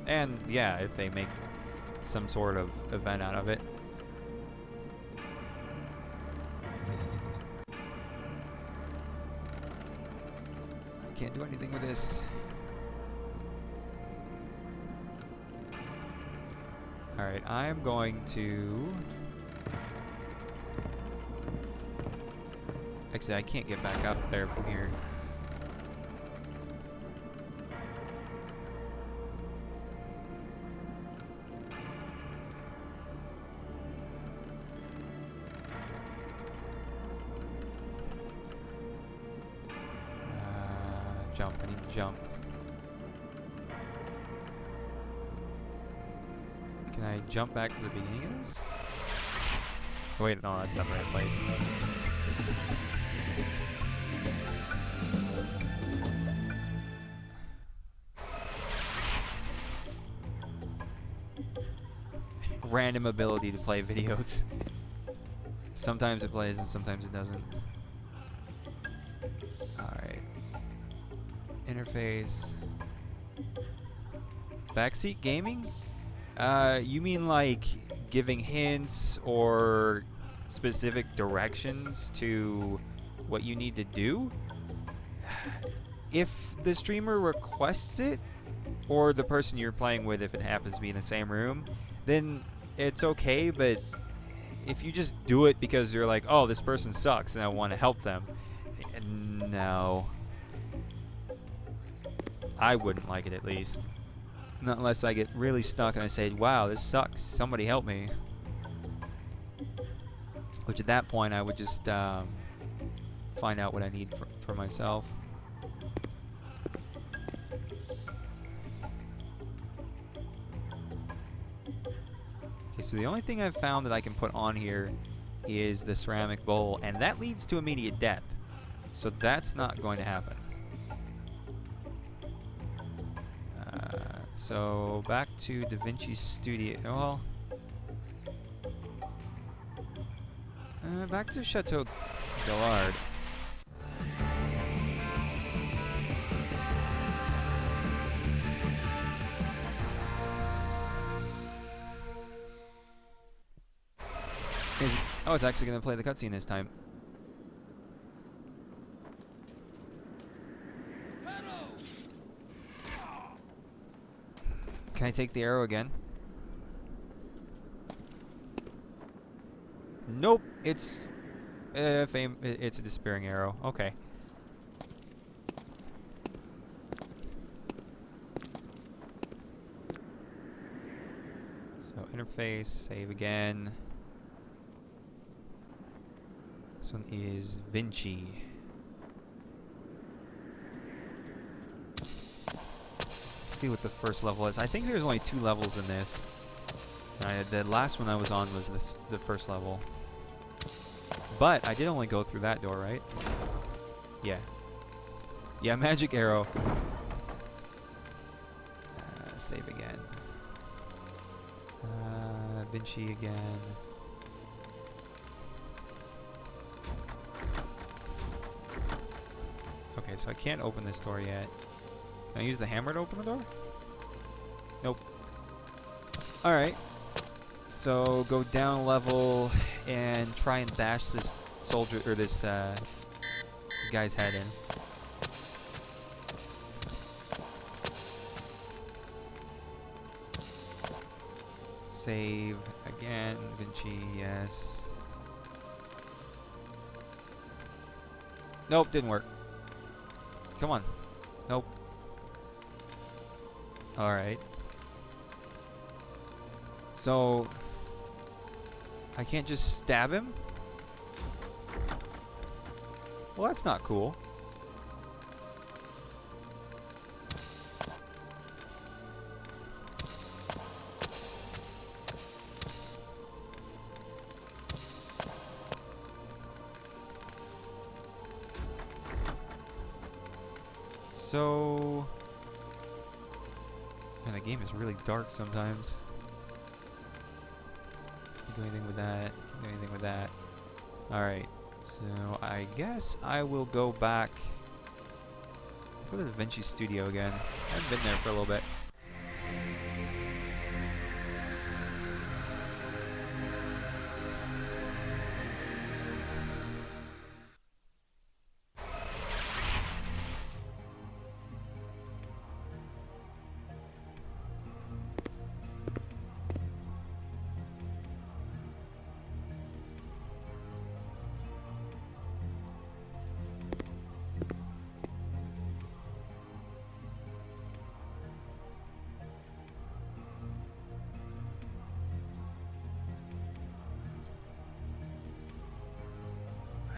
And yeah, if they make some sort of event out of it. I can't do anything with this. Alright, I'm going to... Actually, I can't get back up there from here. Jump, I need to jump. Can I jump back to the beginning of this? Oh, wait, no, that's not the right place. Random ability to play videos. Sometimes it plays and sometimes it doesn't. Alright. Interface. Backseat gaming? You mean like giving hints or specific directions to what you need to do? If the streamer requests it, or the person you're playing with, if it happens to be in the same room, then it's okay, but if you just do it because you're like, oh, this person sucks and I want to help them, no. I wouldn't like it, at least. Not unless I get really stuck and I say, wow, this sucks, somebody help me. Which at that point I would just find out what I need for myself. Okay, so the only thing I've found that I can put on here is the ceramic bowl, and that leads to immediate death. So that's not going to happen. So back to Da Vinci Studio. Well, back to Chateau Gallard. Oh, it's actually going to play the cutscene this time. Can I take the arrow again? Nope, it's it's a despairing arrow. Okay. So interface, save again. This one is Vinci. See what the first level is. I think there's only 2 levels in this. The last one I was on was the first level. But I did only go through that door, right? Yeah. Yeah, magic arrow. Save again. Vinci again. Okay, so I can't open this door yet. Can I use the hammer to open the door? Nope. Alright. So go down a level and try and bash this soldier, or this guy's head in. Save again, Vinci, yes. Nope, didn't work. Come on. Nope. Alright. So, I can't just stab him? Well, that's not cool. So, man, the game is really dark sometimes. Can't do anything with that. Can't do anything with that. Alright, so I guess I will go back. Go to the Vinci Studio again. I haven't been there for a little bit.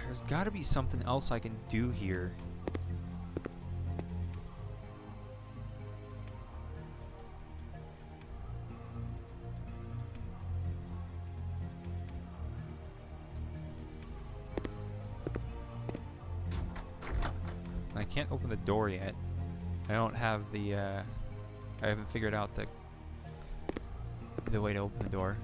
There's got to be something else I can do here. I can't open the door yet. I don't have the, I haven't figured out the way to open the door.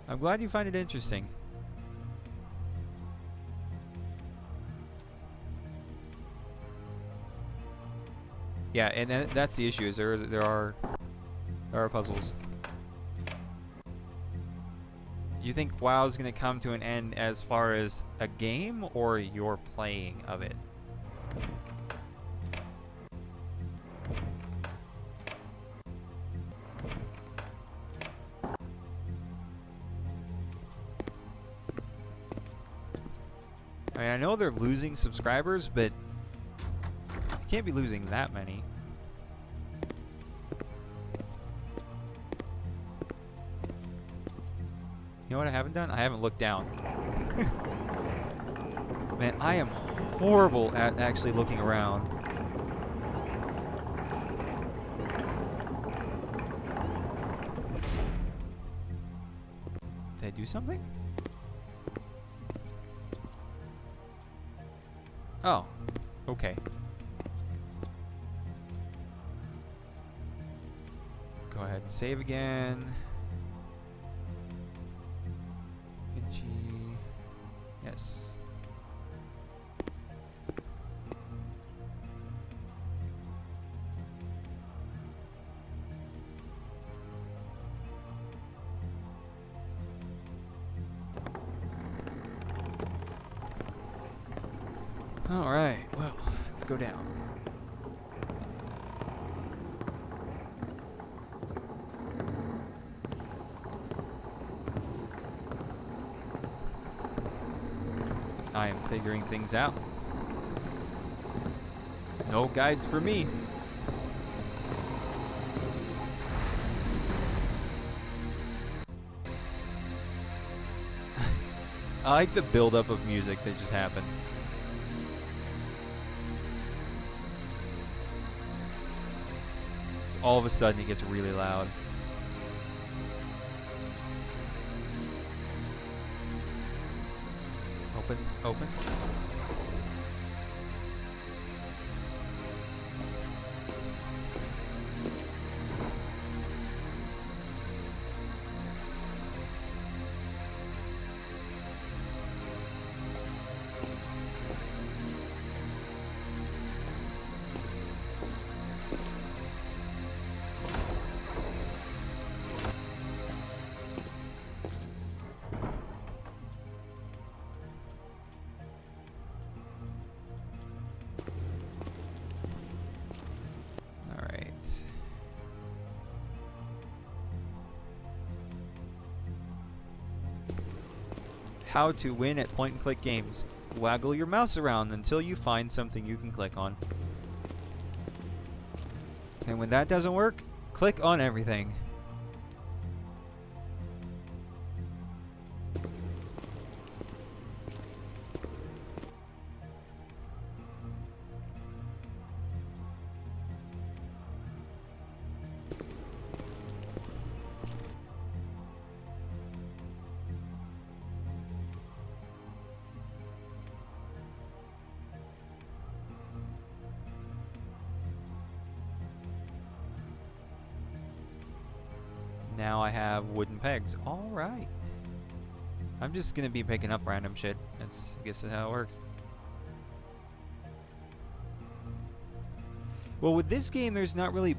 I'm glad you find it interesting. Yeah, and that's the issue. Is there are puzzles. You think WoW's gonna come to an end as far as a game or your playing of it? I mean, I know they're losing subscribers, but they can't be losing that many. You know what I haven't done? I haven't looked down. Man, I am horrible at actually looking around. Did I do something? Oh, okay. Go ahead and save again. Vinci. Yes. All right, well, let's go down. I am figuring things out. No guides for me. I like the buildup of music that just happened. All of a sudden it gets really loud. Open, open. how to win at point-and-click games. Waggle your mouse around until you find something you can click on. And when that doesn't work, click on everything. Now I have wooden pegs. All right. I'm just gonna be picking up random shit. I guess that's how it works. Well, with this game, there's not really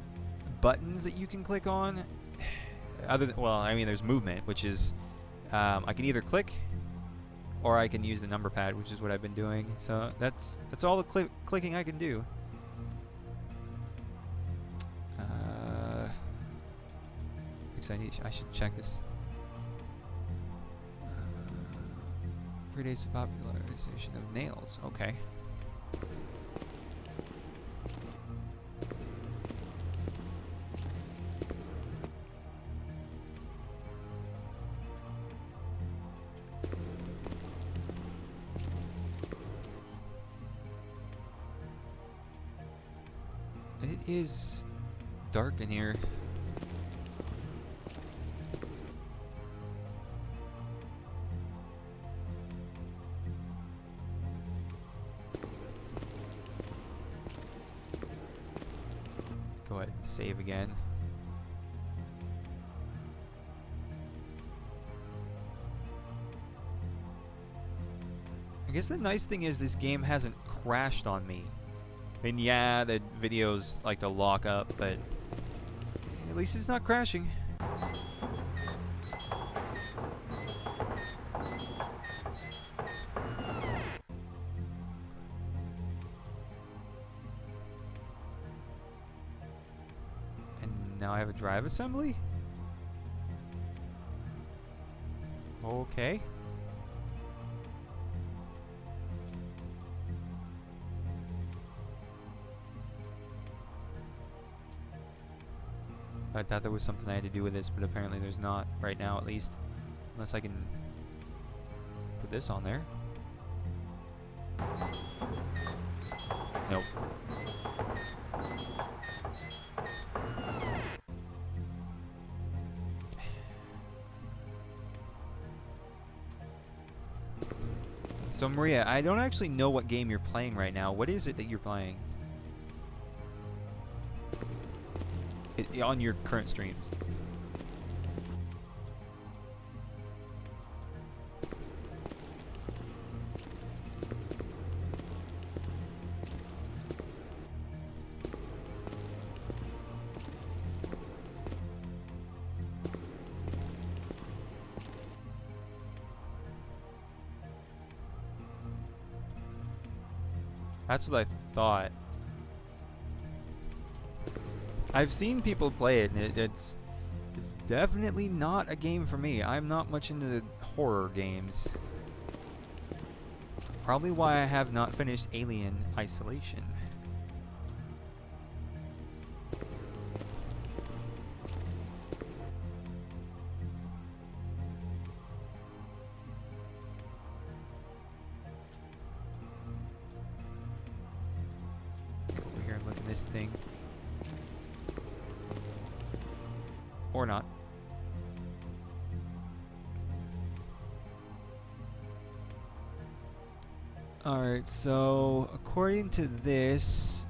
buttons that you can click on. Other than, well, I mean, there's movement, which is I can either click or I can use the number pad, which is what I've been doing. So that's all the clicking I can do. I should check this. Predates the popularization of nails. Okay. It is dark in here. Go ahead and save again. I guess the nice thing is this game hasn't crashed on me. I mean, yeah, the videos like to lock up, but at least it's not crashing. Now I have a drive assembly? Okay. I thought there was something I had to do with this, but apparently there's not right now, at least. Unless I can put this on there. Nope. So Maria, I don't actually know what game you're playing right now. What is it that you're playing? On your current streams. That's what I thought. I've seen people play it, and it's definitely not a game for me. I'm not much into the horror games. Probably why I have not finished Alien Isolation. Over here and look at this thing. Or not. Alright, so according to this,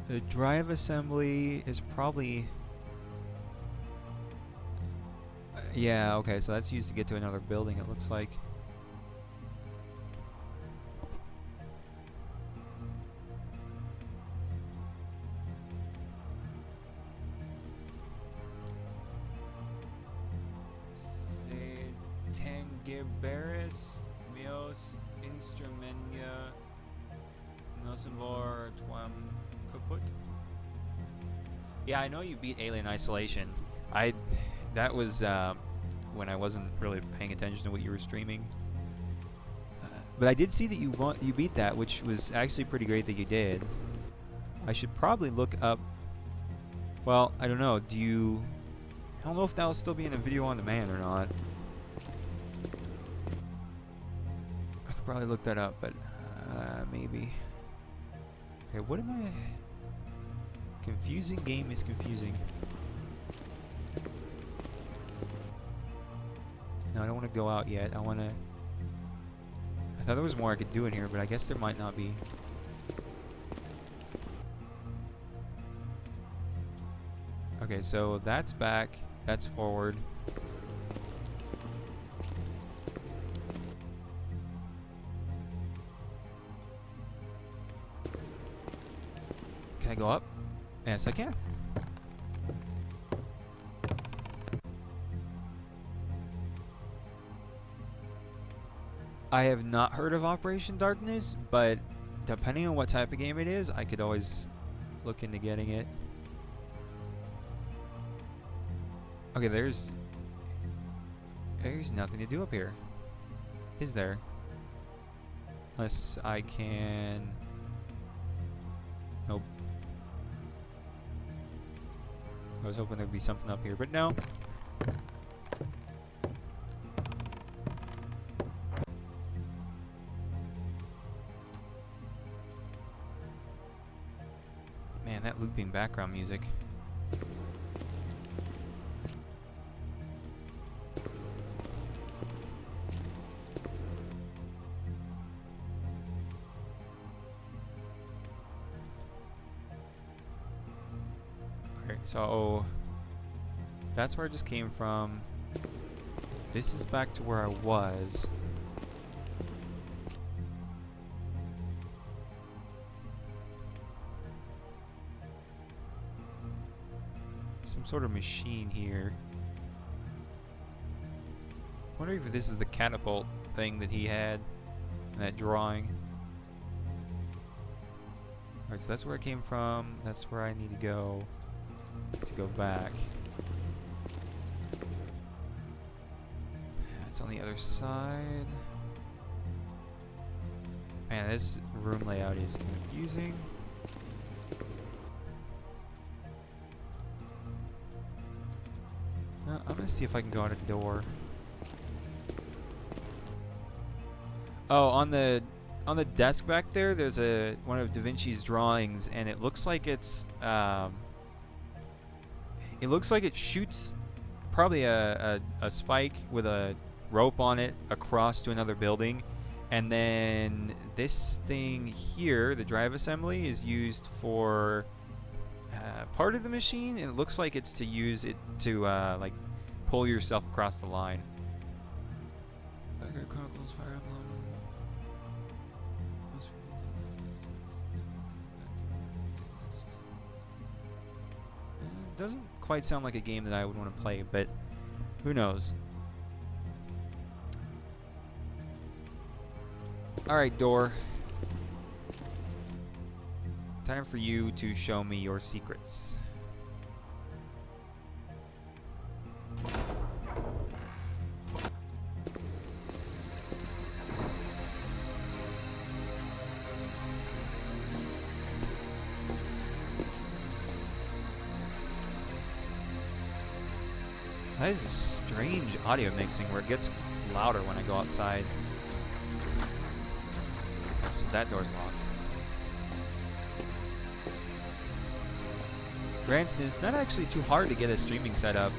the drive assembly is probably... yeah, okay, so that's used to get to another building, it looks like. Tangiberis Mios Instrumenia Nosivor Twam Kaput. Yeah, I know you beat Alien Isolation. That was when I wasn't really paying attention to what you were streaming. But I did see that you beat that, which was actually pretty great that you did. I should probably look up. Well, I don't know. I don't know if that'll still be in a video on demand or not. I could probably look that up, but maybe. Okay, what am I? Confusing game is confusing. No, I don't want to go out yet. I want to. I thought there was more I could do in here, but I guess there might not be. Okay, so that's back. That's forward. Can I go up? Yes, I can. I have not heard of Operation Darkness, but depending on what type of game it is, I could always look into getting it. Okay, there's nothing to do up here. Is there? Unless I can... Nope. I was hoping there'd be something up here, but no. Man, that looping background music. So that's where I just came from. This is back to where I was. Some sort of machine here. Wonder if this is the catapult thing that he had in that drawing. Alright, so that's where I came from. That's where I need to go back. It's on the other side. Man, this room layout is confusing. I'm gonna see if I can go out a door. Oh, on the desk back there, there's one of Da Vinci's drawings, and it looks like it's it looks like it shoots probably a spike with a rope on it across to another building, and then this thing here, the drive assembly, is used for part of the machine, and it looks like it's to use it to like pull yourself across the line. Chronicles, Fire Emblem. Doesn't quite sound like a game that I would want to play, but who knows? Alright, door. Time for you to show me your secrets. That is a strange audio mixing where it gets louder when I go outside. So that door's locked. Granted, it's not actually too hard to get a streaming setup.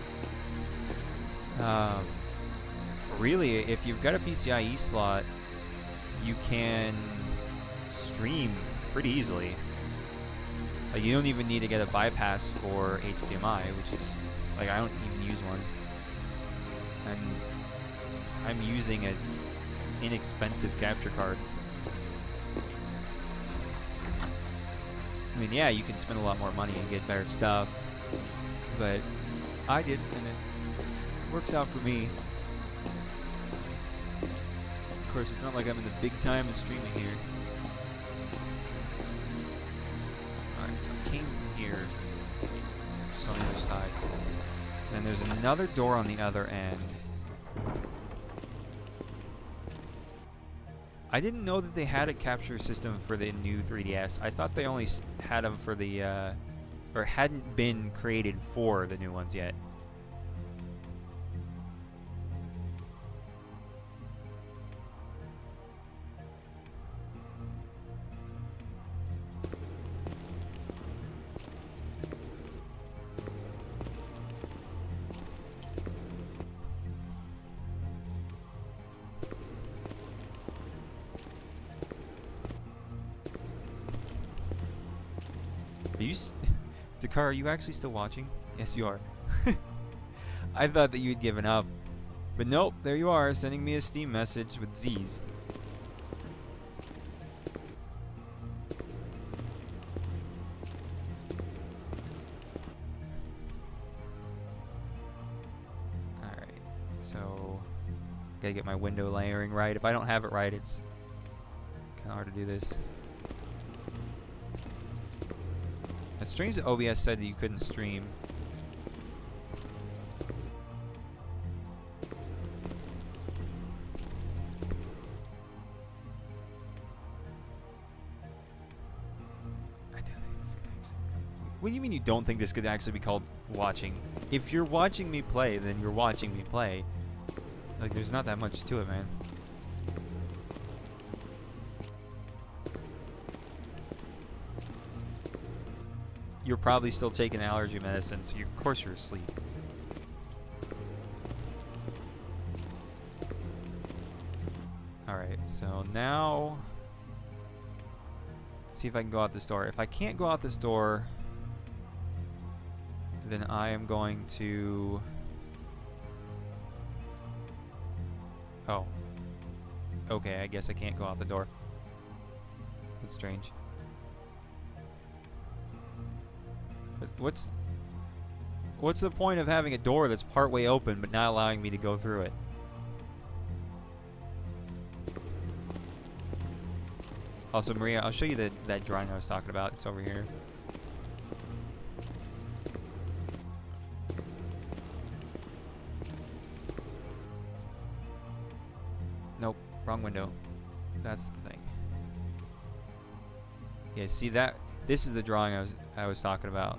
Really, if you've got a PCIe slot, you can stream pretty easily. Like, you don't even need to get a bypass for HDMI, which is, like, I don't even use one. And I'm using an inexpensive capture card. I mean, yeah, you can spend a lot more money and get better stuff, but I did, and it works out for me. Of course, it's not like I'm in the big time of streaming here. Alright, so I came from here, just on the other side. And there's another door on the other end. I didn't know that they had a capture system for the new 3DS. I thought they only had them for the, or hadn't been created for the new ones yet. Are you, Dakar, are you actually still watching? Yes, you are. I thought that you'd given up. But nope, there you are, sending me a Steam message with Z's. Alright, so gotta get my window layering right. If I don't have it right, it's kinda hard to do this. It's strange that OBS said that you couldn't stream. What do you mean you don't think this could actually be called watching? If you're watching me play, then you're watching me play. Like, there's not that much to it, man. You're probably still taking allergy medicine, so of course you're asleep. Alright, so now... let's see if I can go out this door. If I can't go out this door, then I am going to... oh. Okay, I guess I can't go out the door. That's strange. But what's the point of having a door that's partway open but not allowing me to go through it? Also, Maria, I'll show you that drawing I was talking about. It's over here. Nope, wrong window. That's the thing. Yeah, see that? This is the drawing I was talking about.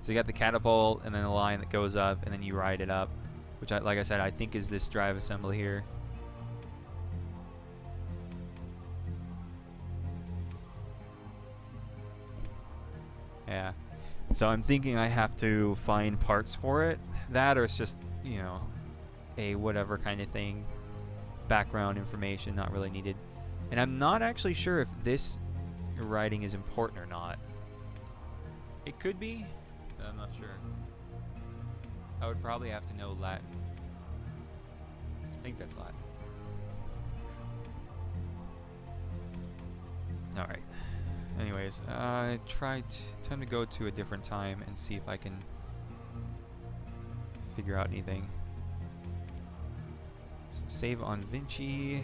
So you got the catapult and then a line that goes up and then you ride it up, which like I said, I think is this drive assembly here. Yeah. So I'm thinking I have to find parts for it. That or it's just, you know, a whatever kind of thing. Background information, not really needed. And I'm not actually sure if this writing is important or not. It could be, but I'm not sure. I would probably have to know Latin. I think that's Latin. Alright. Anyways, time to go to a different time and see if I can figure out anything. So save on Vinci.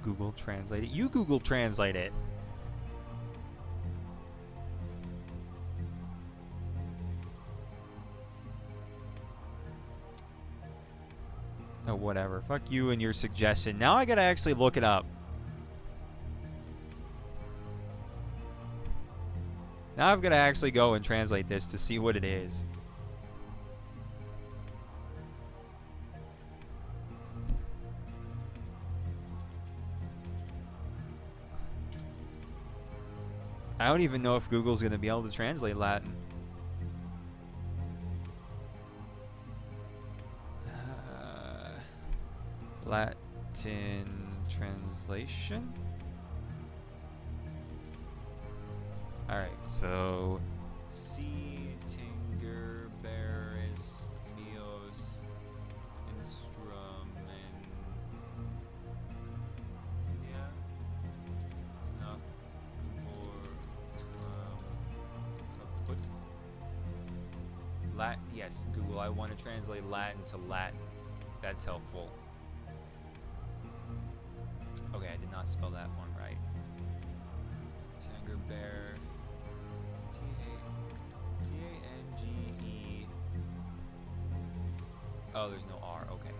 Google Translate it. You Google Translate it. Oh, whatever. Fuck you and your suggestion. Now I gotta actually look it up. Now I've gotta actually go and translate this to see what it is. I don't even know if Google's gonna be able to translate Latin. Latin translation? Alright, so... Si tinger beris meos instrumen... Yeah? No. Kaput. Latin, yes, Google, I want to translate Latin to Latin. That's helpful. Okay, I did not spell that one right. Tanger Bear. T-A-N-G-E. Oh, there's no R. Okay.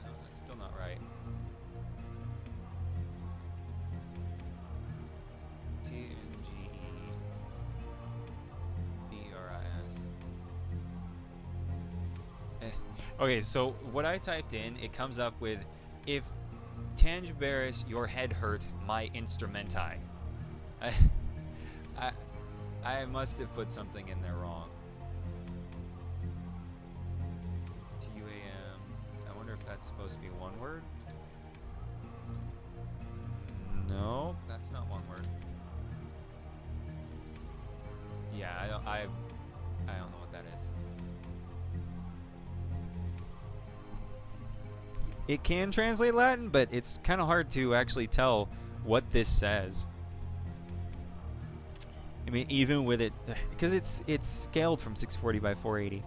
No, that's still not right. T-N-G-E-B-R-I-S. Okay, so what I typed in, it comes up with, if Tangiberis, your head hurt, my instrumenti. I must have put something in there wrong. T-U-A-M. I wonder if that's supposed to be one word? No, that's not one word. Yeah, I don't know what that is. It can translate Latin, but it's kind of hard to actually tell what this says. I mean, even with it, because it's scaled from 640 by 480.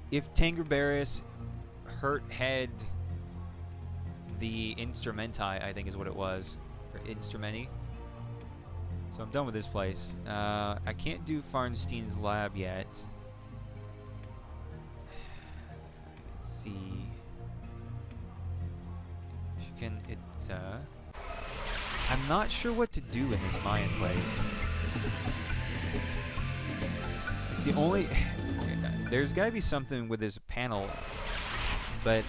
If Tangerberis hurt head the instrumenti, I think is what it was, or instrumenti. So I'm done with this place. I can't do Farnstein's lab yet. Let's see. I'm not sure what to do in this Mayan place. The only... There's gotta be something with this panel, but...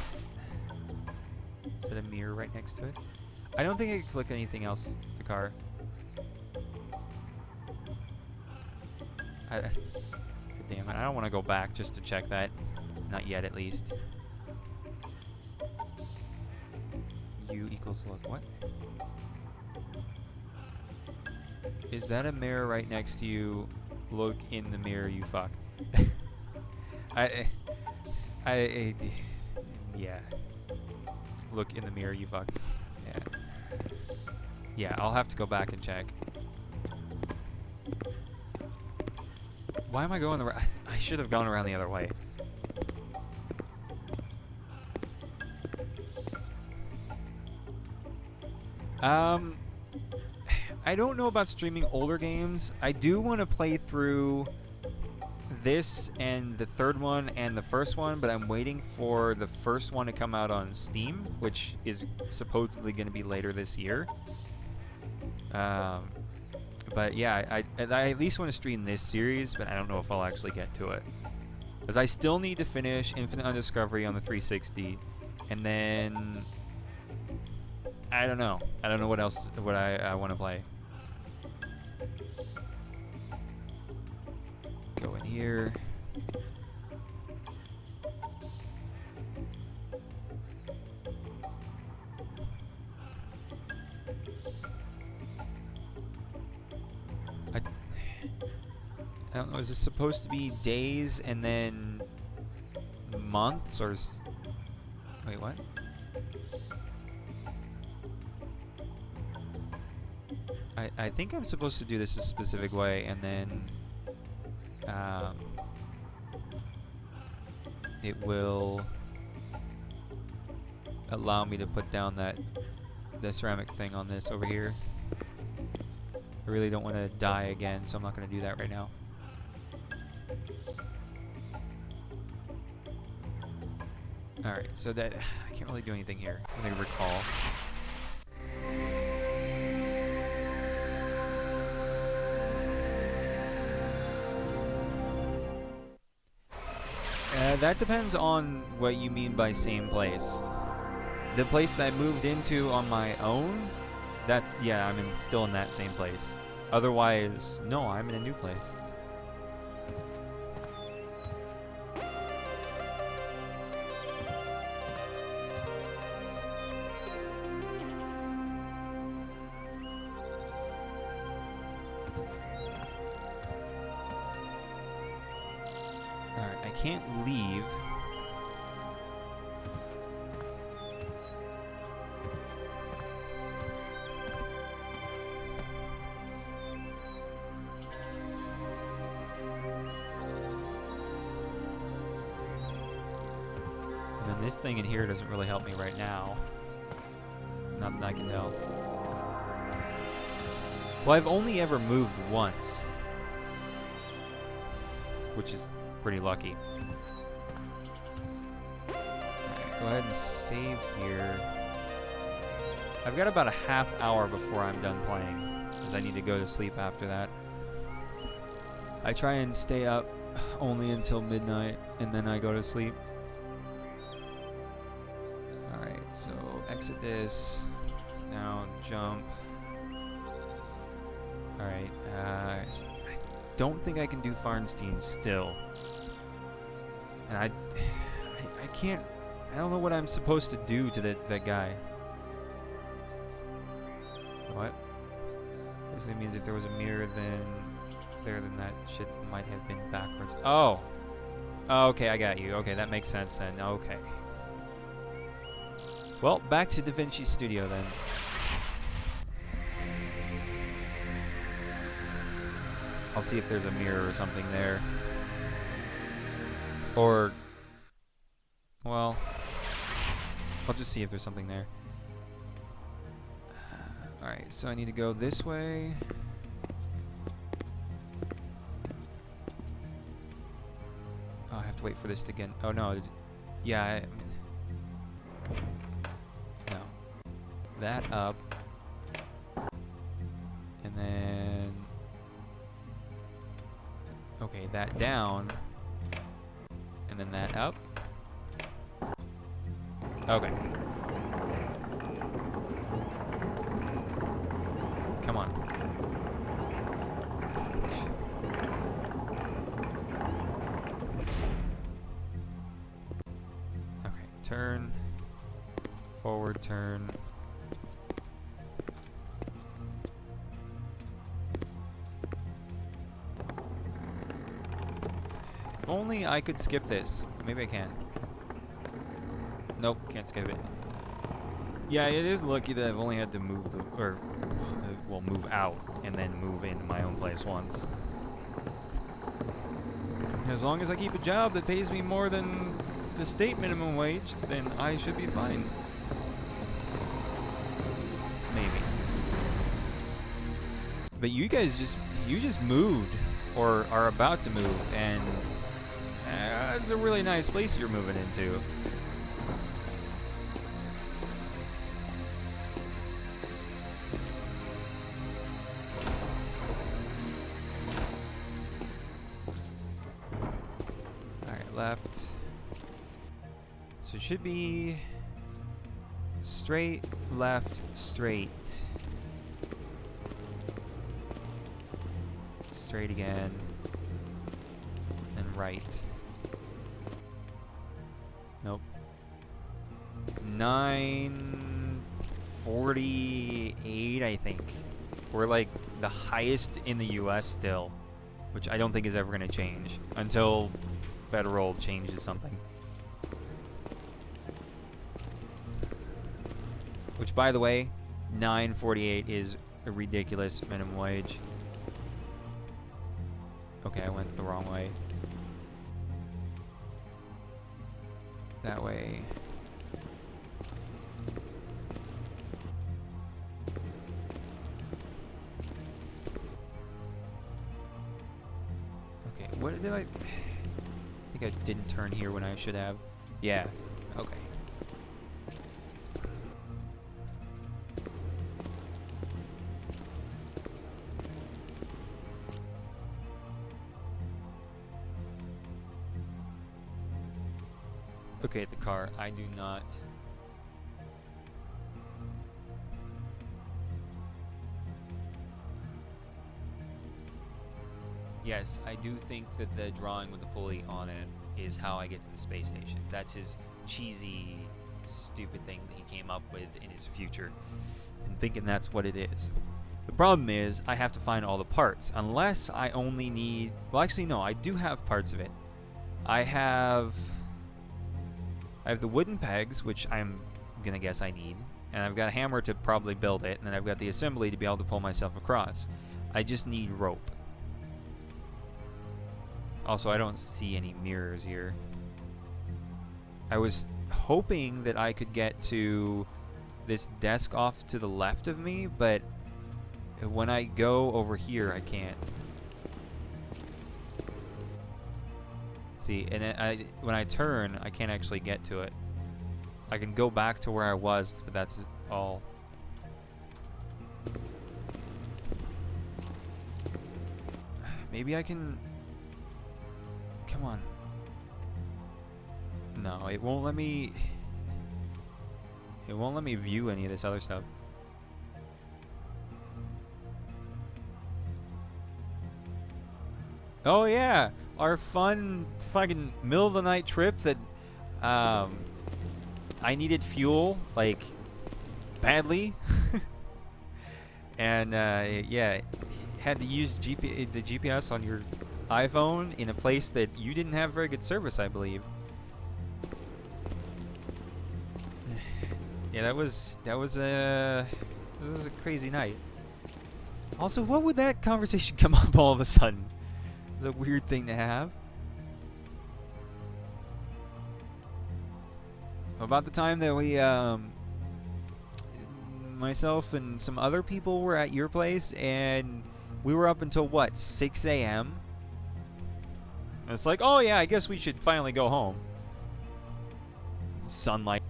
Is that a mirror right next to it? I don't think I can click anything else, Dakar. Damn it, I don't want to go back just to check that. Not yet, at least. U equals look. What? Is that a mirror right next to you? Look in the mirror, you fuck. Yeah. Look in the mirror, you fuck. Yeah. Yeah, I'll have to go back and check. Why am I going the right? I should have gone around the other way. I don't know about streaming older games. I do want to play through this and the third one and the first one, but I'm waiting for the first one to come out on Steam, which is supposedly going to be later this year. But yeah, I at least want to stream this series, but I don't know if I'll actually get to it. Because I still need to finish Infinite Undiscovery on the 360, and then... I don't know. I don't know what else, what I want to play. Go in here. I don't know, is this supposed to be days and then months or... Wait, what? I think I'm supposed to do this a specific way, and then it will allow me to put down the ceramic thing on this over here. I really don't want to die again, so I'm not going to do that right now. Alright, so that... I can't really do anything here. Let me recall. That depends on what you mean by same place. The place that I moved into on my own, that's... Yeah, I'm still in that same place. Otherwise, no, I'm in a new place. Can't leave. And then this thing in here doesn't really help me right now. Not that I can tell. Well, I've only ever moved once, which is pretty lucky. Alright, go ahead and save here. I've got about a half hour before I'm done playing, because I need to go to sleep after that. I try and stay up only until midnight, and then I go to sleep. Alright, so exit this. Now jump. Alright, I don't think I can do Farnstein still. And I can't, I don't know what I'm supposed to do to that guy. What? Basically means if there was a mirror then that shit might have been backwards. Oh! Okay, I got you. Okay, that makes sense then. Okay. Well, back to Da Vinci Studio then. I'll see if there's a mirror or something there. Or, well, I'll just see if there's something there. Alright, so I need to go this way. Oh, I have to wait for this to get... Oh, no. Yeah, no. That up. And then... Okay, that down. And then that up. Okay. Come on. Okay, turn. Forward turn. If only I could skip this. Maybe I can. Nope, can't skip it. Yeah, it is lucky that I've only had to move move out and then move into my own place once. As long as I keep a job that pays me more than the state minimum wage, then I should be fine. Maybe. But you guys just moved or are about to move, and it's a really nice place you're moving into. Left. So it should be straight, left, straight. Straight again. And right. Nope. 948, I think. We're like the highest in the US still, which I don't think is ever going to change until federal changes something. Which, by the way, $9.48 is a ridiculous minimum wage. Okay, I went the wrong way. That way. Okay, what did I think I didn't turn here when I should have. Yeah, okay. Okay, the car. I do not... Yes, I do think that the drawing with the pulley on it is how I get to the space station. That's his cheesy, stupid thing that he came up with in his future, and thinking that's what it is. The problem is, I have to find all the parts, unless I only need... Well, actually, no, I do have parts of it. I have the wooden pegs, which I'm gonna guess I need, and I've got a hammer to probably build it, and then I've got the assembly to be able to pull myself across. I just need rope. Also, I don't see any mirrors here. I was hoping that I could get to this desk off to the left of me, but when I go over here, I can't. See, and when I turn, I can't actually get to it. I can go back to where I was, but that's all. Maybe I can... Come on. No, it won't let me... It won't let me view any of this other stuff. Oh yeah! Our fun fucking middle of the night trip that I needed fuel, like, badly. And yeah, had to use the GPS on your iPhone in a place that you didn't have very good service, I believe. Yeah, that was a crazy night. Also, what would that conversation come up all of a sudden? It's a weird thing to have. About the time that we, myself and some other people were at your place, and we were up until what, 6 a.m. And it's like, oh yeah, I guess we should finally go home. Sunlight.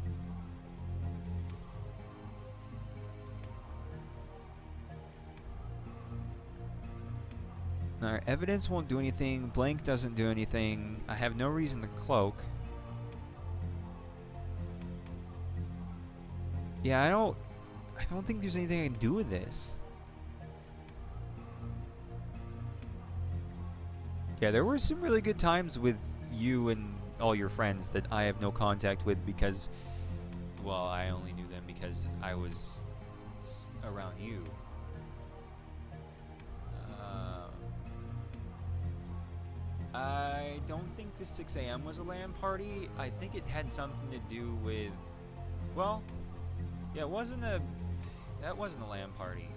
Our evidence won't do anything. Blank doesn't do anything. I have no reason to cloak. Yeah, I don't think there's anything I can do with this. Yeah, there were some really good times with you and all your friends that I have no contact with because, well, I only knew them because I was around you. I don't think the 6 a.m. was a LAN party. I think it had something to do with, well, yeah, that wasn't a LAN party.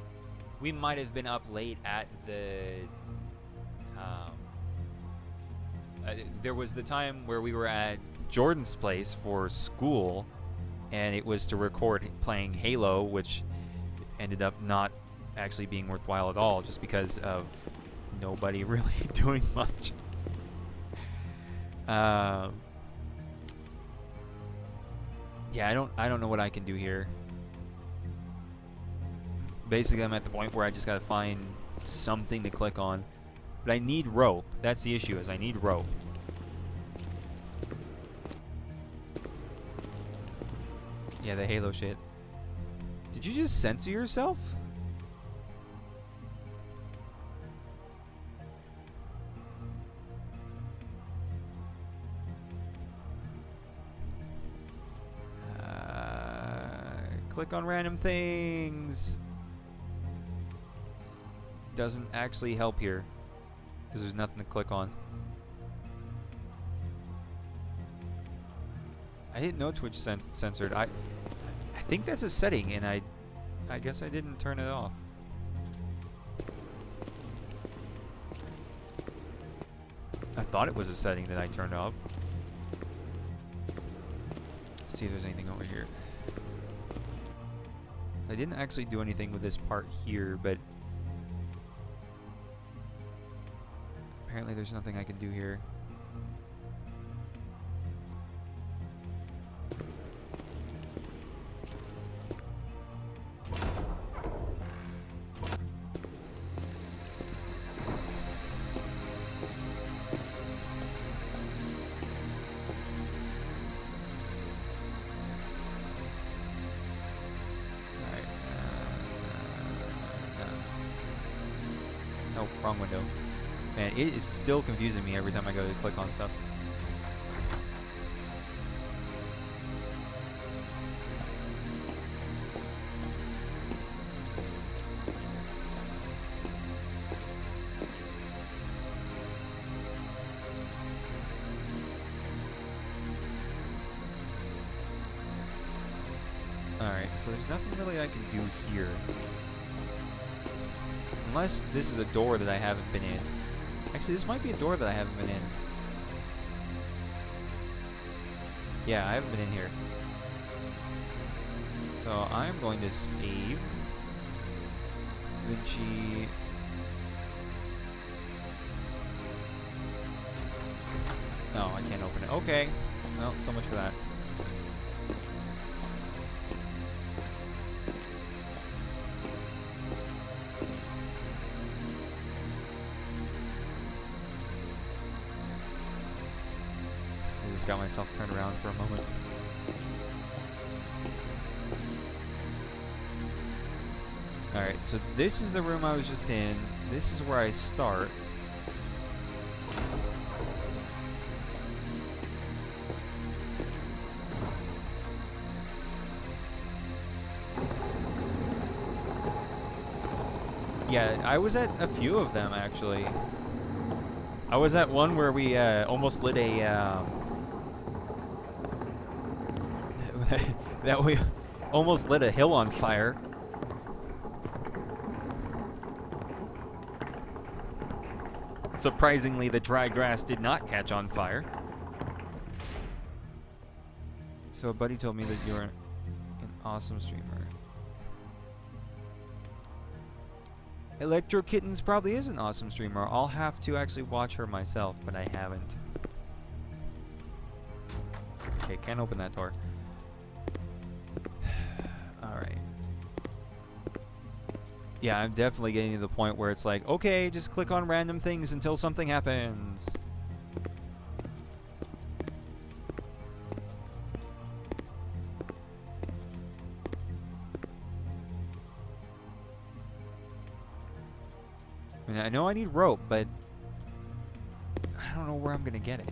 We might have been up late at the, there was the time where we were at Jordan's place for school, and it was to record playing Halo, which ended up not actually being worthwhile at all, just because of nobody really doing much. Yeah, I don't know what I can do here. Basically, I'm at the point where I just gotta find something to click on. But I need rope. That's the issue, is I need rope. Yeah, the Halo shit. Did you just censor yourself? Click on random things. Doesn't actually help here because there's nothing to click on. I didn't know Twitch censored. I think that's a setting, and I guess I didn't turn it off. I thought it was a setting that I turned off. Let's see if there's anything over here. I didn't actually do anything with this part here, but apparently there's nothing I can do here. No, wrong window. Man, it is still confusing me every time I go to click on stuff. Alright, so there's nothing really I can do here. Unless this is a door that I haven't been in. Actually, this might be a door that I haven't been in. Yeah, I haven't been in here. So I'm going to save. Vinci. No, I can't open it. Okay. Well, so much for that. I just got myself turned around for a moment. Alright, so this is the room I was just in. This is where I start. Yeah, I was at a few of them, actually. I was at one where we almost lit a... that we almost lit a hill on fire. Surprisingly, the dry grass did not catch on fire. So a buddy told me that you're an awesome streamer. Electro Kittens probably is an awesome streamer. I'll have to actually watch her myself, but I haven't. Okay, can't open that door. Alright. Yeah, I'm definitely getting to the point where it's like, okay, just click on random things until something happens. I mean, I know I need rope, but I don't know where I'm gonna get it.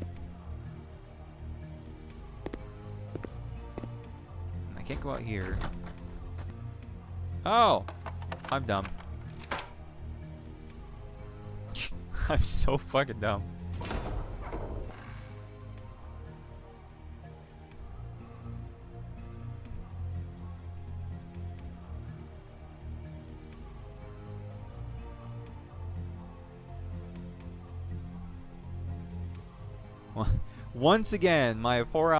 I can't go out here. Oh! I'm dumb. I'm so fucking dumb. Once again, my poor